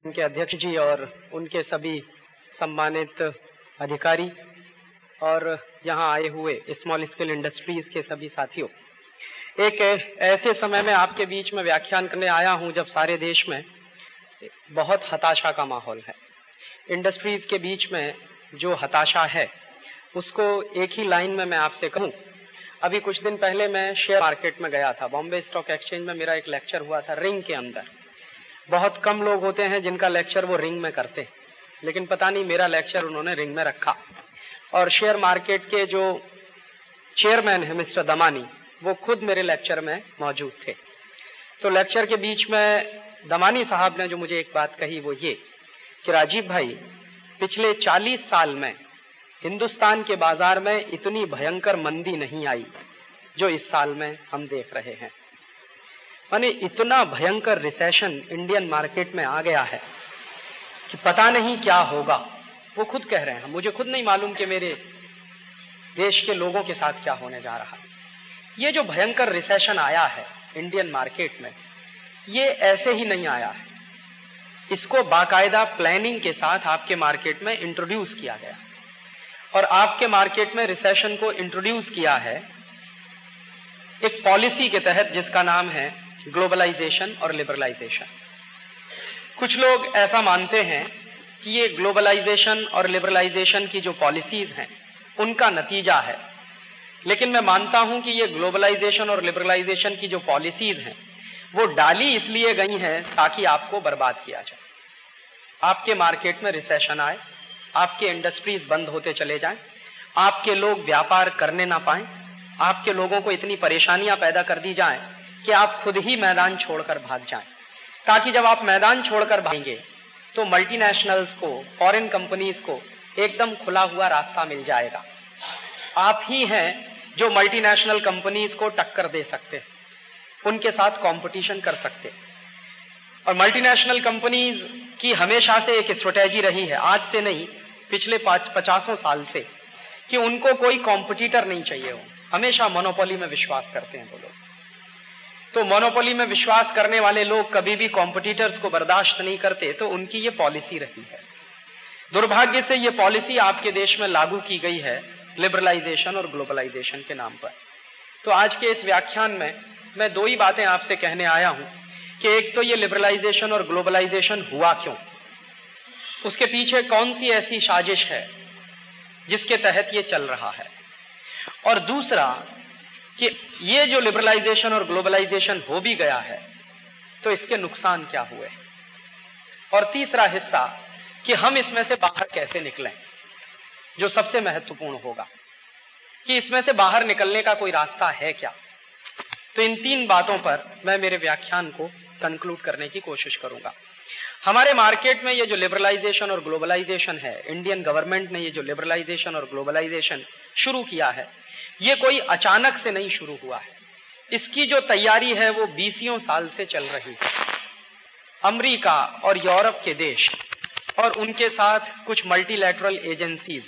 उनके अध्यक्ष जी और उनके सभी सम्मानित अधिकारी और यहाँ आए हुए स्मॉल स्केल इंडस्ट्रीज के सभी साथियों, एक ऐसे समय में आपके बीच में व्याख्यान करने आया हूँ जब सारे देश में बहुत हताशा का माहौल है। इंडस्ट्रीज के बीच में जो हताशा है उसको एक ही लाइन में मैं आपसे कहूँ। अभी कुछ दिन पहले मैं शेयर मार्केट में गया था, बॉम्बे स्टॉक एक्सचेंज में मेरा एक लेक्चर हुआ था रिंग के अंदर। बहुत कम लोग होते हैं जिनका लेक्चर वो रिंग में करते हैं, लेकिन पता नहीं मेरा लेक्चर उन्होंने रिंग में रखा। और शेयर मार्केट के जो चेयरमैन है मिस्टर दमानी, वो खुद मेरे लेक्चर में मौजूद थे। तो लेक्चर के बीच में दमानी साहब ने जो मुझे एक बात कही वो ये कि राजीव भाई, पिछले 40 साल में हिंदुस्तान के बाजार में इतनी भयंकर मंदी नहीं आई जो इस साल में हम देख रहे हैं। माने इतना भयंकर रिसेशन इंडियन मार्केट में आ गया है कि पता नहीं क्या होगा। वो खुद कह रहे हैं, मुझे खुद नहीं मालूम कि मेरे देश के लोगों के साथ क्या होने जा रहा है। ये जो भयंकर रिसेशन आया है इंडियन मार्केट में, ये ऐसे ही नहीं आया है। इसको बाकायदा प्लानिंग के साथ आपके मार्केट में इंट्रोड्यूस किया गया और आपके मार्केट में रिसेशन को इंट्रोड्यूस किया है एक पॉलिसी के तहत जिसका नाम है ग्लोबलाइजेशन और लिबरलाइजेशन। कुछ लोग ऐसा मानते हैं कि ये ग्लोबलाइजेशन और लिबरलाइजेशन की जो पॉलिसीज हैं उनका नतीजा है, लेकिन मैं मानता हूं कि ये ग्लोबलाइजेशन और लिबरलाइजेशन की जो पॉलिसीज हैं वो डाली इसलिए गई हैं ताकि आपको बर्बाद किया जाए। आपके मार्केट में रिसेशन आए, आपके इंडस्ट्रीज बंद होते चले जाएं, आपके लोग व्यापार करने ना पाएं, आपके लोगों को इतनी परेशानियां पैदा कर दी जाएं कि आप खुद ही मैदान छोड़कर भाग जाएं, ताकि जब आप मैदान छोड़कर भागेंगे तो मल्टीनेशनल्स को, फॉरेन कंपनीज को एकदम खुला हुआ रास्ता मिल जाएगा। आप ही हैं जो मल्टीनेशनल कंपनीज को टक्कर दे सकते हैं, उनके साथ कंपटीशन कर सकते हैं। और मल्टीनेशनल कंपनीज की हमेशा से एक स्ट्रेटेजी रही है, आज से नहीं पिछले 50 साल से, कि उनको कोई कॉम्पिटिटर नहीं चाहिए हो। हमेशा मोनोपोली में विश्वास करते हैं वो लोग। तो मोनोपोली में विश्वास करने वाले लोग कभी भी कॉम्पिटिटर्स को बर्दाश्त नहीं करते, तो उनकी ये पॉलिसी रही है। दुर्भाग्य से ये पॉलिसी आपके देश में लागू की गई है लिबरलाइजेशन और ग्लोबलाइजेशन के नाम पर। तो आज के इस व्याख्यान में मैं दो ही बातें आपसे कहने आया हूं कि एक तो ये लिबरलाइजेशन और ग्लोबलाइजेशन हुआ क्यों, उसके पीछे कौन सी ऐसी साजिश है जिसके तहत ये चल रहा है, और दूसरा कि ये जो लिबरलाइजेशन और ग्लोबलाइजेशन हो भी गया है तो इसके नुकसान क्या हुए, और तीसरा हिस्सा कि हम इसमें से बाहर कैसे निकलें, जो सबसे महत्वपूर्ण होगा कि इसमें से बाहर निकलने का कोई रास्ता है क्या। तो इन तीन बातों पर मैं मेरे व्याख्यान को कंक्लूड करने की कोशिश करूंगा। हमारे मार्केट में ये जो लिबरलाइजेशन और ग्लोबलाइजेशन है, इंडियन गवर्नमेंट ने ये जो लिबरलाइजेशन और ग्लोबलाइजेशन शुरू किया है, ये कोई अचानक से नहीं शुरू हुआ है। इसकी जो तैयारी है वो 20 साल से चल रही है। अमेरिका और यूरोप के देश और उनके साथ कुछ मल्टीलैटरल एजेंसीज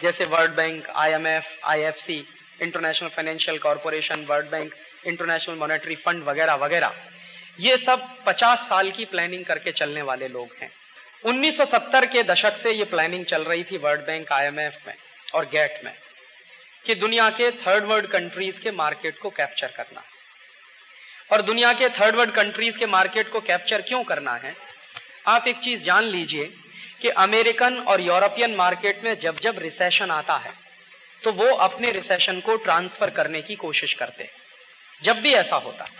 जैसे world bank, IMF, IFC, international financial corporation, world bank, international monetary fund वगैरह वगैरह, ये सब 50 साल की प्लानिंग करके चलने वाले लोग हैं। 1970 के दशक से ये प्लानिंग चल रही थी वर्ल्ड बैंक, IMF में और गेट में कि दुनिया के थर्ड वर्ल्ड कंट्रीज के मार्केट को कैप्चर करना है। और दुनिया के थर्ड वर्ल्ड कंट्रीज के मार्केट को कैप्चर क्यों करना है, आप एक चीज जान लीजिए कि अमेरिकन और यूरोपियन मार्केट में जब जब रिसेशन आता है तो वो अपने रिसेशन को ट्रांसफर करने की कोशिश करते हैं। जब भी ऐसा होता है,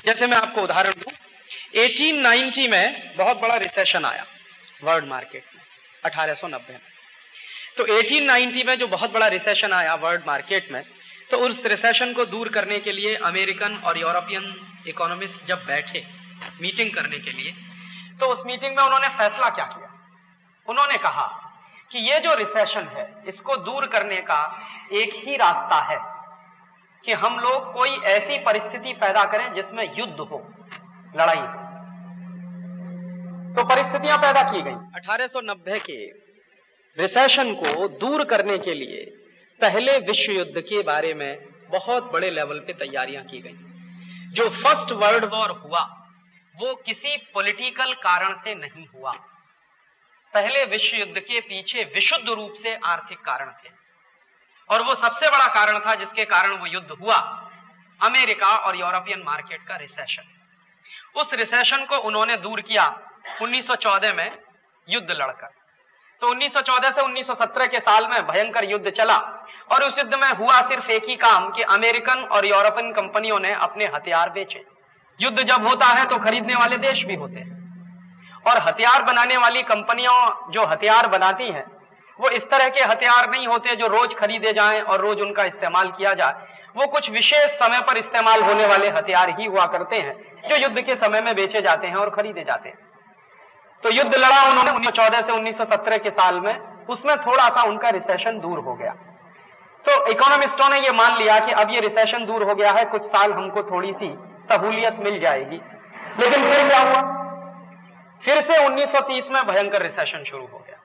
जैसे मैं आपको उदाहरण दूं, 1890 में बहुत बड़ा रिसेशन आया वर्ल्ड मार्केट में, 1890 में। तो 1890 में जो बहुत बड़ा रिसेशन आया वर्ल्ड मार्केट में, तो उस रिसेशन को दूर करने के लिए अमेरिकन और यूरोपियन इकोनॉमिस्ट जब बैठे मीटिंग करने के लिए, तो उस मीटिंग में उन्होंने फैसला क्या किया, उन्होंने कहा कि ये जो रिसेशन है इसको दूर करने का एक ही रास्ता है कि हम लोग कोई ऐसी परिस्थिति पैदा करें जिसमें युद्ध हो, लड़ाई हो। तो परिस्थितियां पैदा की गई। 1890 के रिसेशन को दूर करने के लिए पहले विश्व युद्ध के बारे में बहुत बड़े लेवल पे तैयारियां की गई। जो फर्स्ट वर्ल्ड वॉर हुआ वो किसी पॉलिटिकल कारण से नहीं हुआ। पहले विश्व युद्ध के पीछे विशुद्ध रूप से आर्थिक कारण थे, और वो सबसे बड़ा कारण था जिसके कारण वो युद्ध हुआ, अमेरिका और यूरोपियन मार्केट का रिसेशन। उस रिसेशन को उन्होंने दूर किया 1914 में युद्ध लड़कर। तो 1914 से 1917 के साल में भयंकर युद्ध चला, और उस युद्ध में हुआ सिर्फ एक ही काम कि अमेरिकन और यूरोपियन कंपनियों ने अपने हथियार बेचे। युद्ध जब होता है तो खरीदने वाले देश भी होते हैं, और हथियार बनाने वाली कंपनियां जो हथियार बनाती हैं वो इस तरह के हथियार नहीं होते जो रोज खरीदे जाएं और रोज उनका इस्तेमाल किया जाए। वो कुछ विशेष समय पर इस्तेमाल होने वाले हथियार ही हुआ करते हैं जो युद्ध के समय में बेचे जाते हैं और खरीदे जाते हैं। तो युद्ध लड़ा उन्होंने 1914 से 1917 के साल में, उसमें थोड़ा सा उनका रिसेशन दूर हो गया। तो इकोनॉमिस्टों ने यह मान लिया कि अब ये रिसेशन दूर हो गया है, कुछ साल हमको थोड़ी सी सहूलियत मिल जाएगी। लेकिन फिर क्या हुआ, फिर से 1930 में भयंकर रिसेशन शुरू हो गया,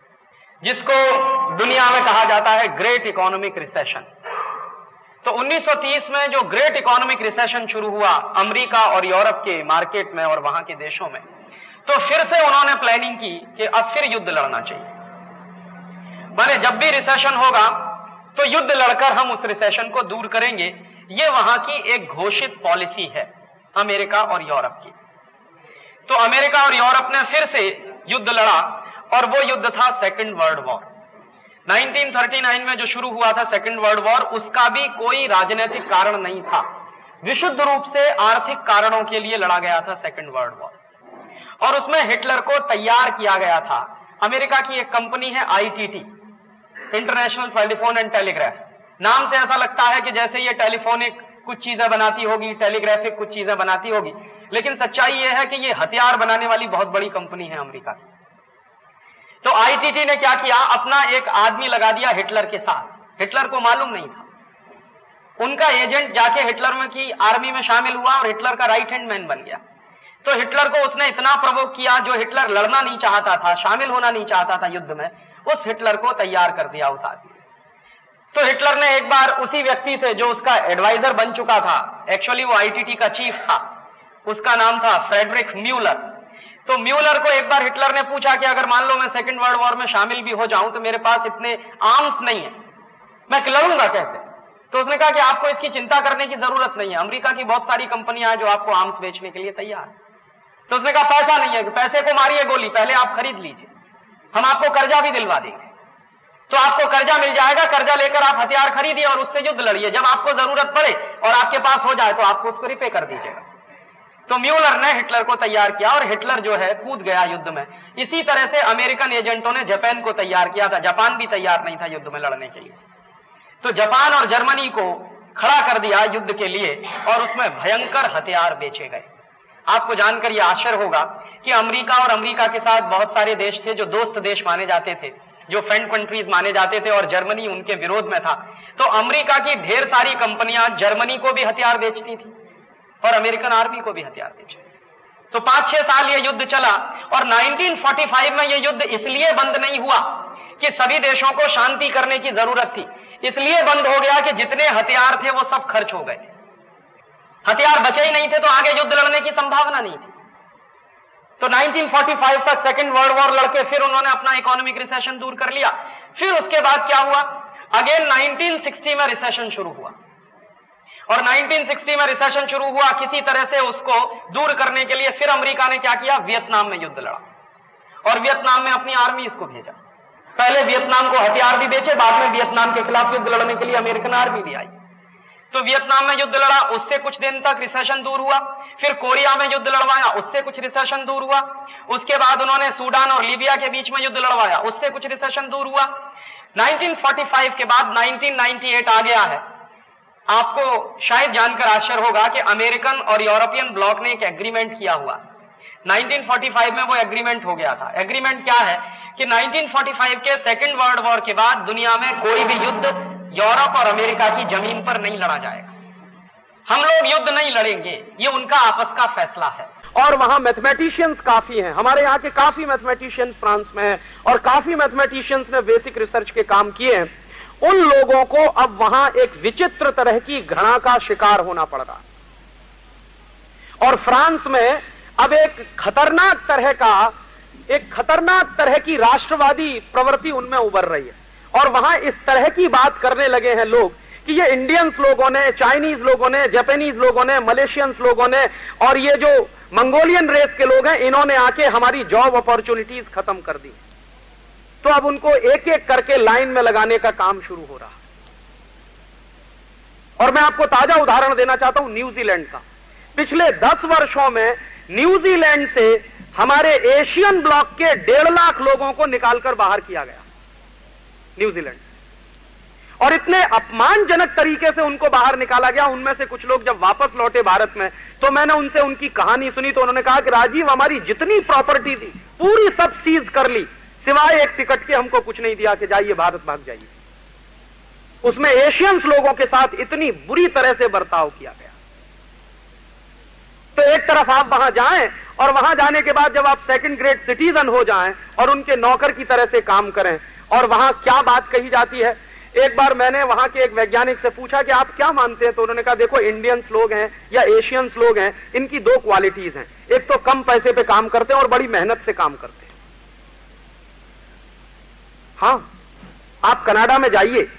जिसको दुनिया में कहा जाता है ग्रेट इकोनॉमिक रिसेशन। तो 1930 में जो ग्रेट इकोनॉमिक रिसेशन शुरू हुआ अमेरिका और यूरोप के मार्केट में और वहां के देशों में, तो फिर से उन्होंने प्लानिंग की कि अब फिर युद्ध लड़ना चाहिए। माने जब भी रिसेशन होगा तो युद्ध लड़कर हम उस रिसेशन को दूर करेंगे। ये वहां की एक घोषित पॉलिसी है अमेरिका और यूरोप की। तो अमेरिका और यूरोप ने फिर से युद्ध लड़ा, और वो युद्ध था सेकेंड वर्ल्ड वॉर। 1939 में जो शुरू हुआ था सेकेंड वर्ल्ड वॉर, उसका भी कोई राजनीतिक कारण नहीं था, विशुद्ध रूप से आर्थिक कारणों के लिए लड़ा गया था सेकेंड वर्ल्ड वॉर। और उसमें हिटलर को तैयार किया गया था। अमेरिका की एक कंपनी है ITT, international telephone and telegraph. नाम से ऐसा लगता है कि जैसे ये टेलीफोनिक कुछ चीजें बनाती होगी, टेलीग्राफिक कुछ चीजें बनाती होगी, लेकिन सच्चाई यह है कि ये हथियार बनाने वाली बहुत बड़ी कंपनी है अमेरिका की। तो आईटीटी ने क्या किया, अपना एक आदमी लगा दिया हिटलर के साथ। हिटलर को मालूम नहीं था, उनका एजेंट जाके हिटलर में की आर्मी में शामिल हुआ और हिटलर का राइट हैंड मैन बन गया। तो हिटलर को उसने इतना प्रवोक किया, जो हिटलर लड़ना नहीं चाहता था, शामिल होना नहीं चाहता था युद्ध में, उस हिटलर को तैयार कर दिया उस आदमी। तो हिटलर ने एक बार उसी व्यक्ति से जो उसका एडवाइजर बन चुका था, एक्चुअली वो आईटीटी का चीफ था, उसका नाम था फ्रेडरिक म्यूलर। तो म्यूलर को एक बार हिटलर ने पूछा कि अगर मान लो मैं सेकेंड वर्ल्ड वॉर में शामिल भी हो जाऊं तो मेरे पास इतने आर्म्स नहीं है, मैं लड़ूंगा कैसे? तो उसने कहा कि आपको इसकी चिंता करने की जरूरत नहीं है, अमेरिका की बहुत सारी कंपनियां हैं जो आपको आर्म्स बेचने के लिए तैयार है। तो उसने कहा पैसा नहीं है, पैसे को मारिए गोली, पहले आप खरीद लीजिए, हम आपको कर्जा भी दिलवा देंगे। तो आपको कर्जा मिल जाएगा, कर्जा लेकर आप हथियार खरीदिए और उससे युद्ध लड़िए, जब आपको जरूरत पड़े और आपके पास हो जाए तो आपको उसको रिपे कर दीजिएगा। तो म्यूलर ने हिटलर को तैयार किया और हिटलर जो है कूद गया युद्ध में। इसी तरह से अमेरिकन एजेंटों ने जापान को तैयार किया था, जापान भी तैयार नहीं था युद्ध में लड़ने के लिए। तो जापान और जर्मनी को खड़ा कर दिया युद्ध के लिए, और उसमें भयंकर हथियार बेचे गए। आपको जानकर यह आश्चर्य होगा कि अमेरिका और अमेरिका के साथ बहुत सारे देश थे जो दोस्त देश माने जाते थे, जो फ्रेंड कंट्रीज माने जाते थे, और जर्मनी उनके विरोध में था। तो अमेरिका की ढेर सारी कंपनियां जर्मनी को भी हथियार बेचती थी और अमेरिकन आर्मी को भी हथियार बेचती। तो 5-6 साल यह युद्ध चला, और 1945 में यह युद्ध इसलिए बंद नहीं हुआ कि सभी देशों को शांति करने की जरूरत थी, इसलिए बंद हो गया कि जितने हथियार थे वो सब खर्च हो गए। हथियार बचे ही नहीं थे तो आगे युद्ध लड़ने की संभावना नहीं थी। तो 1945 तक सेकेंड वर्ल्ड वॉर लड़के फिर उन्होंने अपना इकोनॉमिक रिसेशन दूर कर लिया। फिर उसके बाद क्या हुआ, अगेन 1960 में रिसेशन शुरू हुआ, और 1960 में रिसेशन शुरू हुआ, किसी तरह से उसको दूर करने के लिए फिर अमेरिका ने क्या किया, वियतनाम में युद्ध लड़ा, और वियतनाम में अपनी आर्मी इसको भेजा। पहले वियतनाम को हथियार भी बेचे, बाद में वियतनाम के खिलाफ युद्ध लड़ने के लिए अमेरिकन आर्मी भी आई। तो वियतनाम में युद्ध लड़ा, उससे कुछ दिन तक रिसेशन दूर हुआ। फिर कोरिया में युद्ध लड़वाया, उससे कुछ रिसेशन दूर हुआ। उसके बाद उन्होंने सूडान और लीबिया के बीच में युद्ध लड़वाया, उससे कुछ रिसेशन दूर हुआ। 1945 के बाद 1998 आ गया है। आपको शायद जानकर आश्चर्य होगा कि अमेरिकन और यूरोपियन ब्लॉक ने एक एग्रीमेंट किया हुआ। 1945 में वो एग्रीमेंट हो गया था। एग्रीमेंट क्या है कि 1945 के सेकेंड वर्ल्ड वॉर के बाद दुनिया में कोई भी युद्ध यूरोप और अमेरिका की जमीन पर नहीं लड़ा जाएगा। हम लोग युद्ध नहीं लड़ेंगे, ये उनका आपस का फैसला है। और वहां मैथमेटिशियंस काफी हैं, हमारे यहाँ के काफी मैथमेटिशियंस फ्रांस में हैं, और काफी मैथमेटिशियंस ने बेसिक रिसर्च के काम किए हैं। उन लोगों को अब वहां एक विचित्र तरह की घृणा का शिकार होना पड़ रहा। और फ्रांस में अब एक खतरनाक तरह की राष्ट्रवादी प्रवृत्ति उनमें उभर रही है, और वहां इस तरह की बात करने लगे हैं लोग कि ये इंडियंस लोगों ने, चाइनीज लोगों ने, जापानीज लोगों ने, मलेशियंस लोगों ने और ये जो मंगोलियन रेस के लोग हैं, इन्होंने आके हमारी जॉब अपॉर्चुनिटीज खत्म कर दी। तो अब उनको एक एक करके लाइन में लगाने का काम शुरू हो रहा। और मैं आपको ताजा उदाहरण देना चाहता हूं न्यूजीलैंड का। पिछले 10 वर्षों में न्यूजीलैंड से हमारे एशियन ब्लॉक के 1.5 लाख लोगों को निकालकर बाहर किया गया न्यूजीलैंड से, और इतने अपमानजनक तरीके से उनको बाहर निकाला गया। उनमें से कुछ लोग जब वापस लौटे भारत में, तो मैंने उनसे उनकी कहानी सुनी, तो उन्होंने कहा कि राजीव, हमारी जितनी प्रॉपर्टी थी पूरी सब सीज कर ली, सिवाय एक टिकट के हमको कुछ नहीं दिया कि जाइए भारत भाग जाइए। उसमें एशियंस लोगों के साथ इतनी बुरी तरह से बर्ताव किया गया। तो एक तरफ आप वहां जाएं, और वहां जाने के बाद जब आप सेकंड ग्रेड सिटीजन हो जाएं और उनके नौकर की तरह से काम करें, और वहां क्या बात कही जाती है। एक बार मैंने वहां के एक वैज्ञानिक से पूछा कि आप क्या मानते हैं, तो उन्होंने कहा देखो, इंडियंस लोग हैं या एशियंस लोग हैं, इनकी 2 क्वालिटीज हैं। एक तो कम पैसे पे काम करते हैं और बड़ी मेहनत से काम करते हैं। हां, आप कनाडा में जाइए,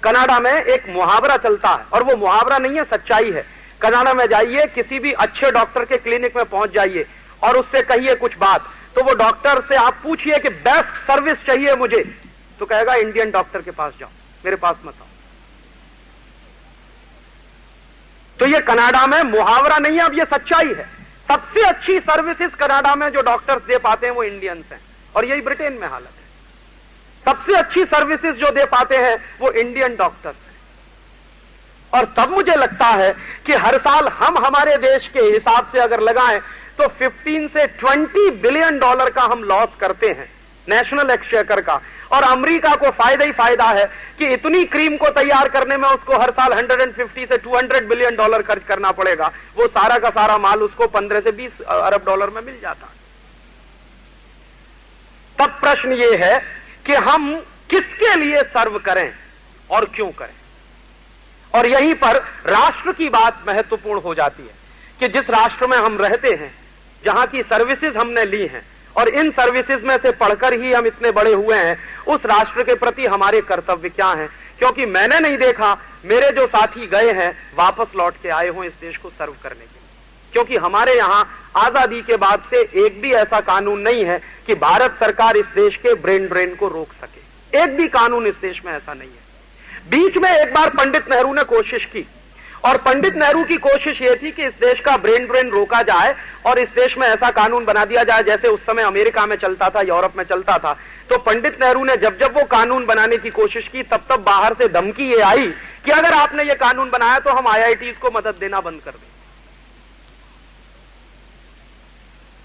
कनाडा में एक मुहावरा चलता है, और वो मुहावरा नहीं है, सच्चाई है। कनाडा में जाइए, किसी भी अच्छे डॉक्टर के क्लिनिक में पहुंच जाइए और उससे कहिए कुछ बात, तो वो डॉक्टर से आप पूछिए कि बेस्ट सर्विस चाहिए मुझे, तो कहेगा इंडियन डॉक्टर के पास जाओ, मेरे पास मत आओ। तो ये कनाडा में मुहावरा नहीं है, अब ये सच्चाई है। सबसे अच्छी सर्विसेज कनाडा में जो डॉक्टर्स दे पाते हैं वो इंडियंस हैं, और यही ब्रिटेन में हालत है। सबसे अच्छी सर्विसेज जो दे पाते हैं वो इंडियन डॉक्टर्स हैं। और तब मुझे लगता है कि हर साल हम हमारे देश के हिसाब से अगर लगाएं तो 15 से 20 बिलियन डॉलर का हम लॉस करते हैं नेशनल एक्सचेकर का, और अमेरिका को फायदा ही फायदा है कि इतनी क्रीम को तैयार करने में उसको हर साल 150 से 200 बिलियन डॉलर खर्च करना पड़ेगा। वो सारा का सारा माल उसको 15 से 20 अरब डॉलर में मिल जाता। तब प्रश्न ये है कि हम किसके लिए सर्व करें और क्यों करें। और यहीं पर राष्ट्र की बात महत्वपूर्ण हो जाती है कि जिस राष्ट्र में हम रहते हैं, जहां की सर्विसेज हमने ली हैं, और इन सर्विसेज में से पढ़कर ही हम इतने बड़े हुए हैं, उस राष्ट्र के प्रति हमारे कर्तव्य क्या हैं। क्योंकि मैंने नहीं देखा मेरे जो साथी गए हैं वापस लौट के आए हों इस देश को सर्व करने के लिए। क्योंकि हमारे यहां आजादी के बाद से एक भी ऐसा कानून नहीं है कि भारत सरकार इस देश के ब्रेन ड्रेन को रोक सके। एक भी कानून इस देश में ऐसा नहीं है। बीच में एक बार पंडित नेहरू ने कोशिश की, और पंडित नेहरू की कोशिश यह थी कि इस देश का ब्रेन ड्रेन रोका जाए और इस देश में ऐसा कानून बना दिया जाए जैसे उस समय अमेरिका में चलता था, यूरोप में चलता था। तो पंडित नेहरू ने जब जब वो कानून बनाने की कोशिश की, तब तब बाहर से धमकी ये आई कि अगर आपने ये कानून बनाया तो हम आईआईटीज को मदद देना बंद कर दें।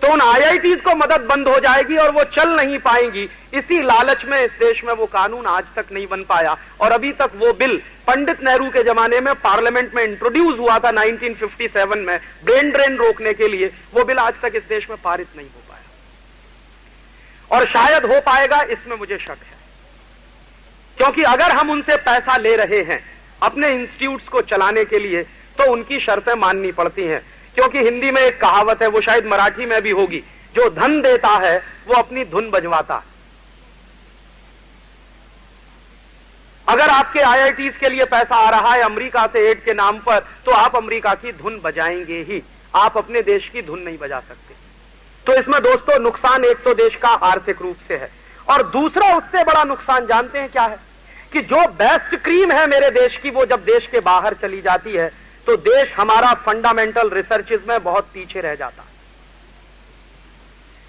तो उन आईआईटीज को मदद बंद हो जाएगी और वो चल नहीं पाएंगी। इसी लालच में इस देश में वो कानून आज तक नहीं बन पाया, और अभी तक वो बिल पंडित नेहरू के जमाने में पार्लियामेंट में इंट्रोड्यूस हुआ था 1957 में ब्रेन ड्रेन रोकने के लिए, वो बिल आज तक इस देश में पारित नहीं हो पाया। और शायद हो पाएगा, इसमें मुझे शक है। क्योंकि अगर हम उनसे पैसा ले रहे हैं अपने इंस्टीट्यूट्स को चलाने के लिए, तो उनकी शर्तें माननी पड़ती हैं। क्योंकि हिंदी में एक कहावत है, वो शायद मराठी में भी होगी, जो धन देता है वो अपनी धुन बजवाता। अगर आपके आईआईटीज के लिए पैसा आ रहा है अमेरिका से एड के नाम पर, तो आप अमेरिका की धुन बजाएंगे ही, आप अपने देश की धुन नहीं बजा सकते। तो इसमें दोस्तों नुकसान एक तो देश का आर्थिक रूप से है, और दूसरा उससे बड़ा नुकसान जानते हैं क्या है, कि जो बेस्ट क्रीम है मेरे देश की, वो जब देश के बाहर चली जाती है तो देश हमारा फंडामेंटल रिसर्चेज में बहुत पीछे रह जाता।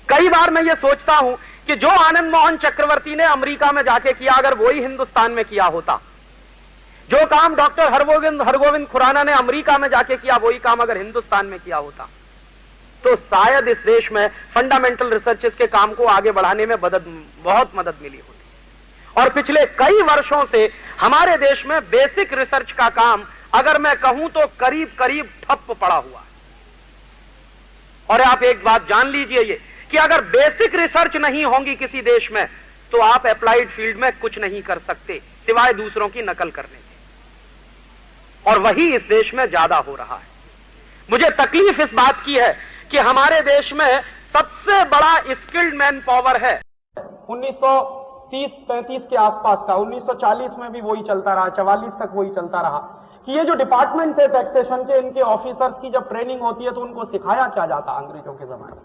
कई बार मैं ये सोचता हूं कि जो आनंद मोहन चक्रवर्ती ने अमेरिका में जाके किया, अगर वही हिंदुस्तान में किया होता, जो काम डॉक्टर हरगोविंद खुराना ने अमेरिका में जाके किया, वही काम अगर हिंदुस्तान में किया होता, तो शायद इस देश में फंडामेंटल रिसर्चेज के काम को आगे बढ़ाने में बहुत मदद मिली होती। और पिछले कई वर्षों से हमारे देश में बेसिक रिसर्च का काम, अगर मैं कहूं तो करीब करीब ठप पड़ा हुआ। और आप एक बात जान लीजिए ये, कि अगर बेसिक रिसर्च नहीं होगी किसी देश में, तो आप अप्लाइड फील्ड में कुछ नहीं कर सकते सिवाय दूसरों की नकल करने के। और वही इस देश में ज्यादा हो रहा है। मुझे तकलीफ इस बात की है कि हमारे देश में सबसे बड़ा स्किल्ड मैन पावर है। 1930-35 के आसपास का, 1940 में भी वही चलता रहा, 44 तक वही चलता रहा कि ये जो डिपार्टमेंट थे टैक्सेशन के, इनके ऑफिसर्स की जब ट्रेनिंग होती है तो उनको सिखाया क्या जाता अंग्रेजों के जमाने में।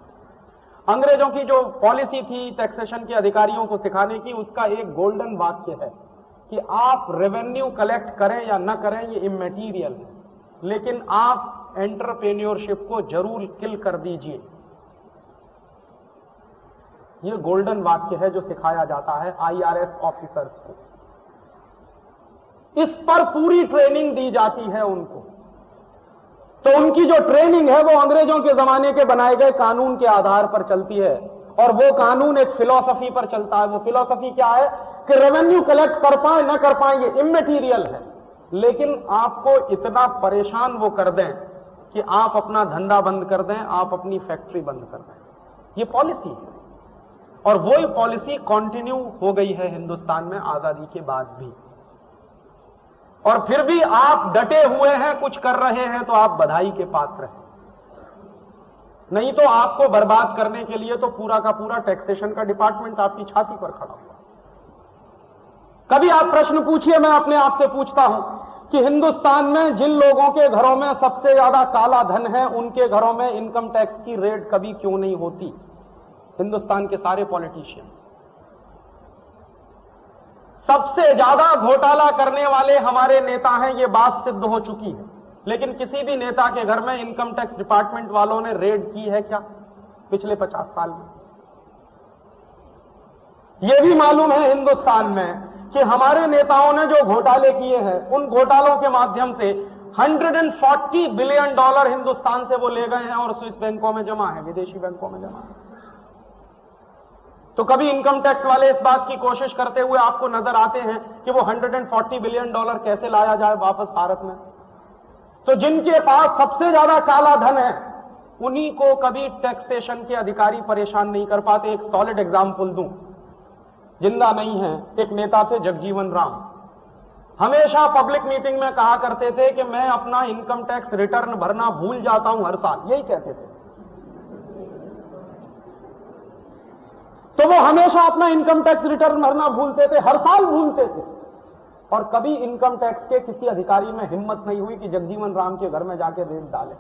अंग्रेजों की जो पॉलिसी थी टैक्सेशन के अधिकारियों को सिखाने की, उसका एक गोल्डन वाक्य है कि आप रेवेन्यू कलेक्ट करें या न करें ये इमैटीरियल है, लेकिन आप एंटरप्रेन्योरशिप को जरूर किल कर दीजिए। ये गोल्डन वाक्य है जो सिखाया जाता है आईआरएस ऑफिसर्स को। इस पर पूरी ट्रेनिंग दी जाती है उनको। तो उनकी जो ट्रेनिंग है वो अंग्रेजों के जमाने के बनाए गए कानून के आधार पर चलती है, और वो कानून एक फिलॉसफी पर चलता है। वो फिलॉसफी क्या है कि रेवेन्यू कलेक्ट कर पाए ना कर पाए ये इमैटीरियल है, लेकिन आपको इतना परेशान वो कर दें कि आप अपना धंधा बंद कर दें, आप अपनी फैक्ट्री बंद कर दें। ये पॉलिसी है, और वही पॉलिसी कंटिन्यू हो गई है हिंदुस्तान में आजादी के बाद भी। और फिर भी आप डटे हुए हैं, कुछ कर रहे हैं, तो आप बधाई के पात्र हैं। नहीं तो आपको बर्बाद करने के लिए तो पूरा का पूरा टैक्सेशन का डिपार्टमेंट आपकी छाती पर खड़ा हुआ। कभी आप प्रश्न पूछिए, मैं अपने आप से पूछता हूं कि हिंदुस्तान में जिन लोगों के घरों में सबसे ज्यादा काला धन है, उनके घरों में इनकम टैक्स की रेड कभी क्यों नहीं होती? हिंदुस्तान के सारे पॉलिटिशियंस, सबसे ज्यादा घोटाला करने वाले हमारे नेता हैं, ये बात सिद्ध हो चुकी है। लेकिन किसी भी नेता के घर में इनकम टैक्स डिपार्टमेंट वालों ने रेड की है क्या पिछले 50 साल में? यह भी मालूम है हिंदुस्तान में कि हमारे नेताओं ने जो घोटाले किए हैं, उन घोटालों के माध्यम से $140 बिलियन हिंदुस्तान से वो ले गए हैं और स्विस बैंकों में जमा है, विदेशी बैंकों में जमा है। तो कभी इनकम टैक्स वाले इस बात की कोशिश करते हुए आपको नजर आते हैं कि वो $140 बिलियन कैसे लाया जाए वापस भारत में? तो जिनके पास सबसे ज्यादा काला धन है, उन्हीं को कभी टैक्सेशन के अधिकारी परेशान नहीं कर पाते। एक सॉलिड एग्जाम्पल दूं, जिंदा नहीं है, एक नेता थे जगजीवन राम। हमेशा पब्लिक मीटिंग में कहा करते थे कि मैं अपना इनकम टैक्स रिटर्न भरना भूल जाता हूं हर साल, यही कहते थे। तो वो हमेशा अपना इनकम टैक्स रिटर्न भरना भूलते थे, हर साल भूलते थे, और कभी इनकम टैक्स के किसी अधिकारी में हिम्मत नहीं हुई कि जगजीवन राम के घर में जाके रेड डालें।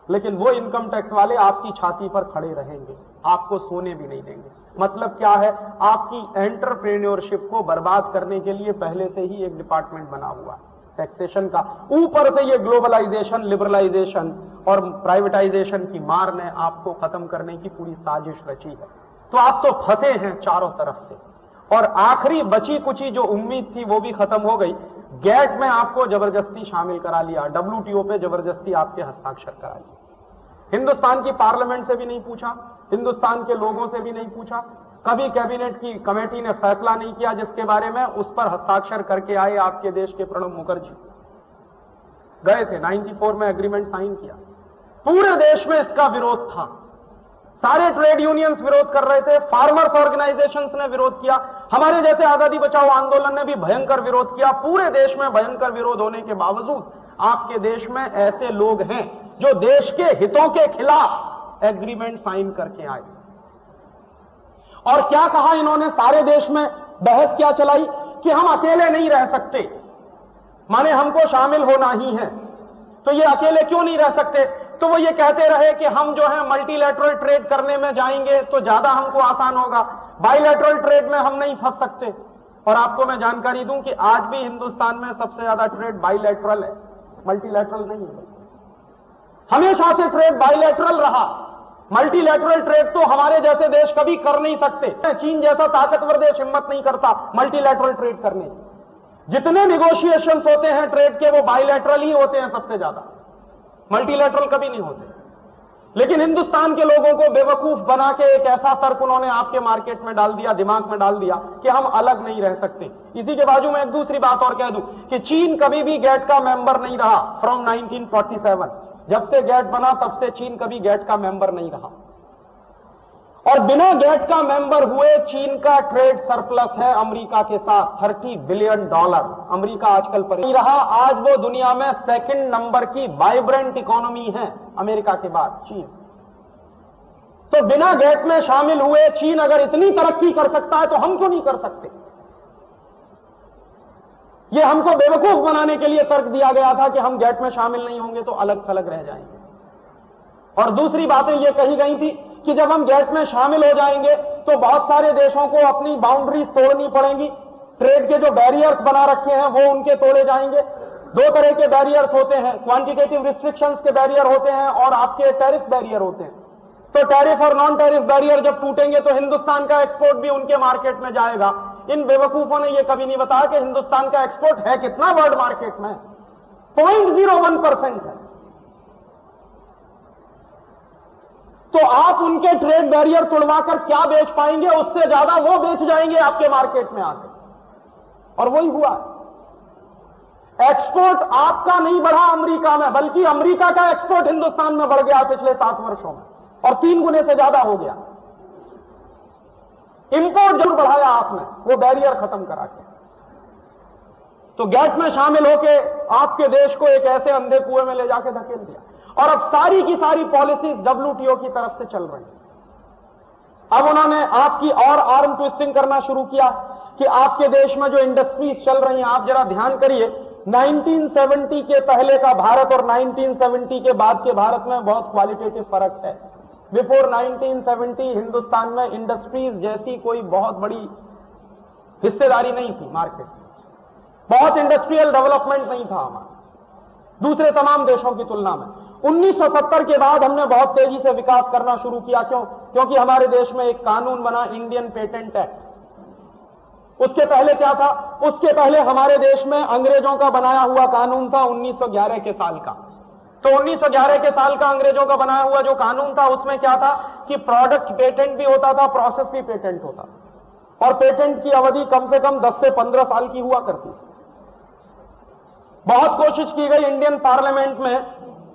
लेकिन वो इनकम टैक्स वाले आपकी छाती पर खड़े रहेंगे, आपको सोने भी नहीं देंगे। मतलब क्या है? आपकी एंटरप्रेन्योरशिप को बर्बाद करने के लिए पहले से ही एक डिपार्टमेंट बना हुआ है टैक्सेशन का। ऊपर से ये ग्लोबलाइजेशन, लिबरलाइजेशन और प्राइवेटाइजेशन की मार ने आपको खत्म करने की पूरी साजिश रची है। तो आप तो फंसे हैं चारों तरफ से, और आखिरी बची कुची जो उम्मीद थी वो भी खत्म हो गई। गैट में आपको जबरदस्ती शामिल करा लिया, WTO पे जबरदस्ती आपके हस्ताक्षर करा लिए। हिंदुस्तान की पार्लियामेंट से भी नहीं पूछा, हिंदुस्तान के लोगों से भी नहीं पूछा, कभी कैबिनेट की कमेटी ने फैसला नहीं किया जिसके बारे में उस पर हस्ताक्षर करके आए आपके देश के प्रणब मुखर्जी। गए थे 94 में एग्रीमेंट साइन किया। पूरे देश में इसका विरोध था, सारे ट्रेड यूनियंस विरोध कर रहे थे, फार्मर्स ऑर्गेनाइजेशंस ने विरोध किया, हमारे जैसे आजादी बचाओ आंदोलन ने भी भयंकर विरोध किया। पूरे देश में भयंकर विरोध होने के बावजूद आपके देश में ऐसे लोग हैं जो देश के हितों के खिलाफ एग्रीमेंट साइन करके आए। और क्या कहा इन्होंने? सारे देश में बहस क्या चलाई कि हम अकेले नहीं रह सकते, माने हमको शामिल होना ही है। तो ये अकेले क्यों नहीं रह सकते? तो वो ये कहते रहे कि हम जो है मल्टीलैटरल ट्रेड करने में जाएंगे तो ज्यादा हमको आसान होगा, बाइलैटरल ट्रेड में हम नहीं फंस सकते। और आपको मैं जानकारी दूं कि आज भी हिंदुस्तान में सबसे ज्यादा ट्रेड बाइलैटरल है, मल्टीलैटरल नहीं है। हमेशा से ट्रेड बाइलैटरल रहा, मल्टीलैटरल ट्रेड तो हमारे जैसे देश कभी कर नहीं सकते। चीन जैसा ताकतवर देश हिम्मत नहीं करता मल्टीलैटरल ट्रेड करने की। जितने निगोशिएशंस होते हैं ट्रेड के वो बाइलैटरल ही होते हैं सबसे ज्यादा, मल्टीलैटरल कभी नहीं होते। लेकिन हिंदुस्तान के लोगों को बेवकूफ बना के एक ऐसा तर्क उन्होंने आपके मार्केट में डाल दिया, दिमाग में डाल दिया कि हम अलग नहीं रह सकते। इसी के बाजू में एक दूसरी बात और कह दूं कि चीन कभी भी गैट का मेंबर नहीं रहा फ्रॉम 1947। जब से गैट बना तब से चीन कभी गैट का मेंबर नहीं रहा, और बिना गैट का मेंबर हुए चीन का ट्रेड सरप्लस है अमेरिका के साथ $30 बिलियन। अमेरिका आजकल पर नहीं रहा, आज वो दुनिया में सेकंड नंबर की वाइब्रेंट इकोनॉमी है अमेरिका के बाद चीन। तो बिना गेट में शामिल हुए चीन अगर इतनी तरक्की कर सकता है तो हम क्यों नहीं कर सकते? यह हमको बेवकूफ बनाने के लिए तर्क दिया गया था कि हम गेट में शामिल नहीं होंगे तो अलग थलग रह जाएंगे। और दूसरी बातें यह कही गई थी कि जब हम गेट में शामिल हो जाएंगे तो बहुत सारे देशों को अपनी बाउंड्रीज तोड़नी पड़ेंगी, ट्रेड के जो बैरियर्स बना रखे हैं वो उनके तोड़े जाएंगे। दो तरह के बैरियर्स होते हैं, क्वांटिटेटिव रिस्ट्रिक्शंस के बैरियर होते हैं और आपके टैरिफ बैरियर होते हैं। तो टैरिफ और नॉन टैरिफ बैरियर जब टूटेंगे तो हिंदुस्तान का एक्सपोर्ट भी उनके मार्केट में जाएगा। इन बेवकूफों ने यह कभी नहीं बताया कि हिंदुस्तान का एक्सपोर्ट है कितना वर्ल्ड मार्केट में, 0.01% है। तो आप उनके ट्रेड बैरियर तोड़वाकर क्या बेच पाएंगे? उससे ज्यादा वो बेच जाएंगे आपके मार्केट में आकर। और वही हुआ, एक्सपोर्ट आपका नहीं बढ़ा अमेरिका में, बल्कि अमेरिका का एक्सपोर्ट हिंदुस्तान में बढ़ गया पिछले 7 वर्षों में और 3 गुने से ज्यादा हो गया। इंपोर्ट जरूर बढ़ाया आपने, वो बैरियर खत्म करा के। तो गेट में शामिल होके आपके देश को एक ऐसे अंधे कुएं में ले जाके धकेल दिया। और अब सारी की सारी पॉलिसीज WTO की तरफ से चल रही हैं। अब उन्होंने आपकी और आर्म ट्विस्टिंग करना शुरू किया कि आपके देश में जो इंडस्ट्रीज चल रही हैं, आप जरा ध्यान करिए, 1970 के पहले का भारत और 1970 के बाद के भारत में बहुत क्वालिटेटिव फर्क है। बिफोर 1970 हिंदुस्तान में इंडस्ट्रीज जैसी कोई बहुत बड़ी हिस्सेदारी नहीं थी मार्केट में, बहुत इंडस्ट्रियल डेवलपमेंट नहीं था हमारा दूसरे तमाम देशों की तुलना में। 1970 के बाद हमने बहुत तेजी से विकास करना शुरू किया। क्योंकि हमारे देश में एक कानून बना, इंडियन पेटेंट एक्ट। उसके पहले क्या था? उसके पहले हमारे देश में अंग्रेजों का बनाया हुआ कानून था 1911 के साल का। तो 1911 के साल का अंग्रेजों का बनाया हुआ जो कानून था, उसमें क्या था कि प्रोडक्ट पेटेंट भी होता था, प्रोसेस भी पेटेंट होता था, और पेटेंट की अवधि कम से कम 10 से 15 साल की हुआ करती थी। बहुत कोशिश की गई इंडियन पार्लियामेंट में,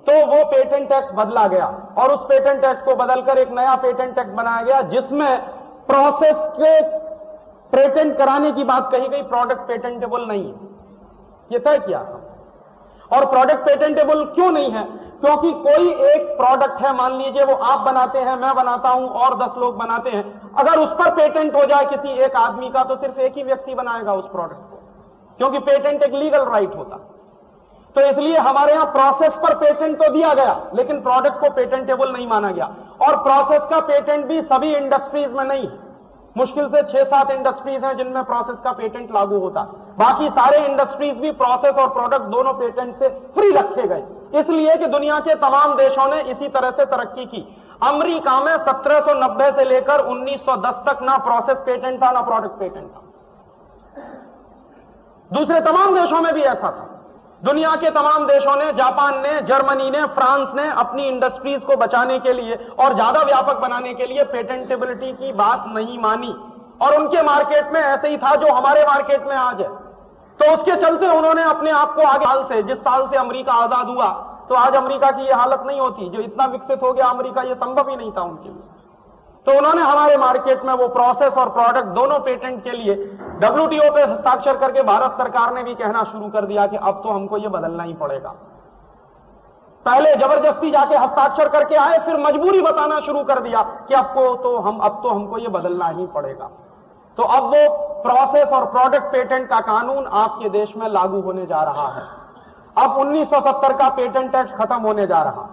तो वो पेटेंट एक्ट बदला गया और उस पेटेंट एक्ट को बदलकर एक नया पेटेंट एक्ट बनाया गया जिसमें प्रोसेस के पेटेंट कराने की बात कही गई, प्रोडक्ट पेटेंटेबल नहीं है, यह तय किया था। और प्रोडक्ट पेटेंटेबल क्यों नहीं है? क्योंकि कोई एक प्रोडक्ट है, मान लीजिए वो आप बनाते हैं, मैं बनाता हूं और 10 लोग बनाते हैं, अगर उस पर पेटेंट हो जाए किसी एक आदमी का तो सिर्फ एक ही व्यक्ति बनाएगा उस प्रोडक्ट को, क्योंकि पेटेंट एक लीगल राइट होता। तो इसलिए हमारे यहां प्रोसेस पर पेटेंट तो दिया गया लेकिन प्रोडक्ट को पेटेंटेबल नहीं माना गया। और प्रोसेस का पेटेंट भी सभी इंडस्ट्रीज में नहीं, मुश्किल से 6-7 इंडस्ट्रीज हैं जिनमें प्रोसेस का पेटेंट लागू होता, बाकी सारे इंडस्ट्रीज भी प्रोसेस और प्रोडक्ट दोनों पेटेंट से फ्री रखे गए। इसलिए कि दुनिया के तमाम देशों ने इसी तरह से तरक्की की। अमेरिका में 1790 से लेकर 1910 तक ना प्रोसेस पेटेंट था ना प्रोडक्ट पेटेंट था। दूसरे तमाम देशों में भी ऐसा था। दुनिया के तमाम देशों ने, जापान ने, जर्मनी ने, फ्रांस ने अपनी इंडस्ट्रीज को बचाने के लिए और ज्यादा व्यापक बनाने के लिए पेटेंटेबिलिटी की बात नहीं मानी, और उनके मार्केट में ऐसे ही था जो हमारे मार्केट में आज है। तो उसके चलते उन्होंने अपने आप को आगे साल से, जिस साल से अमेरिका आजाद हुआ, तो आज अमेरिका की यह हालत नहीं होती, जो इतना विकसित हो गया अमेरिका, यह संभव ही नहीं था उनके लिए। तो उन्होंने हमारे मार्केट में वो प्रोसेस और प्रोडक्ट दोनों पेटेंट के लिए WTO पे हस्ताक्षर करके भारत सरकार ने भी कहना शुरू कर दिया कि अब तो हमको ये बदलना ही पड़ेगा। पहले जबरदस्ती जाके हस्ताक्षर करके आए, फिर मजबूरी बताना शुरू कर दिया कि अब तो हमको ये बदलना ही पड़ेगा। तो अब वो प्रोसेस और प्रोडक्ट पेटेंट का कानून आपके देश में लागू होने जा रहा है। अब 1970 का पेटेंट एक्ट खत्म होने जा रहा।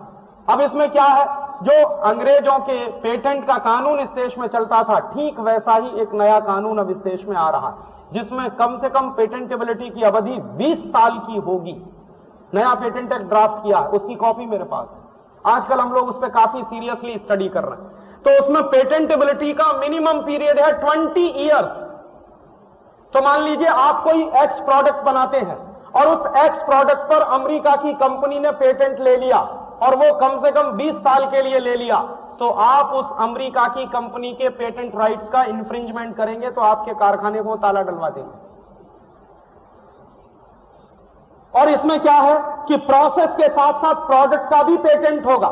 अब इसमें क्या है, जो अंग्रेजों के पेटेंट का कानून इस देश में चलता था, ठीक वैसा ही एक नया कानून अब इस देश में आ रहा है, जिसमें कम से कम पेटेंटेबिलिटी की अवधि 20 साल की होगी। नया पेटेंट एक्ट ड्राफ्ट किया है, उसकी कॉपी मेरे पास है। आजकल हम लोग उस पर काफी सीरियसली स्टडी कर रहे हैं। तो उसमें पेटेंटेबिलिटी का मिनिमम पीरियड है 20 ईयर्स। तो मान लीजिए आप कोई एक्स प्रोडक्ट बनाते हैं और उस एक्स प्रोडक्ट पर अमेरिका की कंपनी ने पेटेंट ले लिया और वो कम से कम 20 साल के लिए ले लिया, तो आप उस अमेरिका की कंपनी के पेटेंट राइट्स का इंफ्रिंजमेंट करेंगे तो आपके कारखाने को ताला डलवा देंगे। और इसमें क्या है कि प्रोसेस के साथ साथ प्रोडक्ट का भी पेटेंट होगा।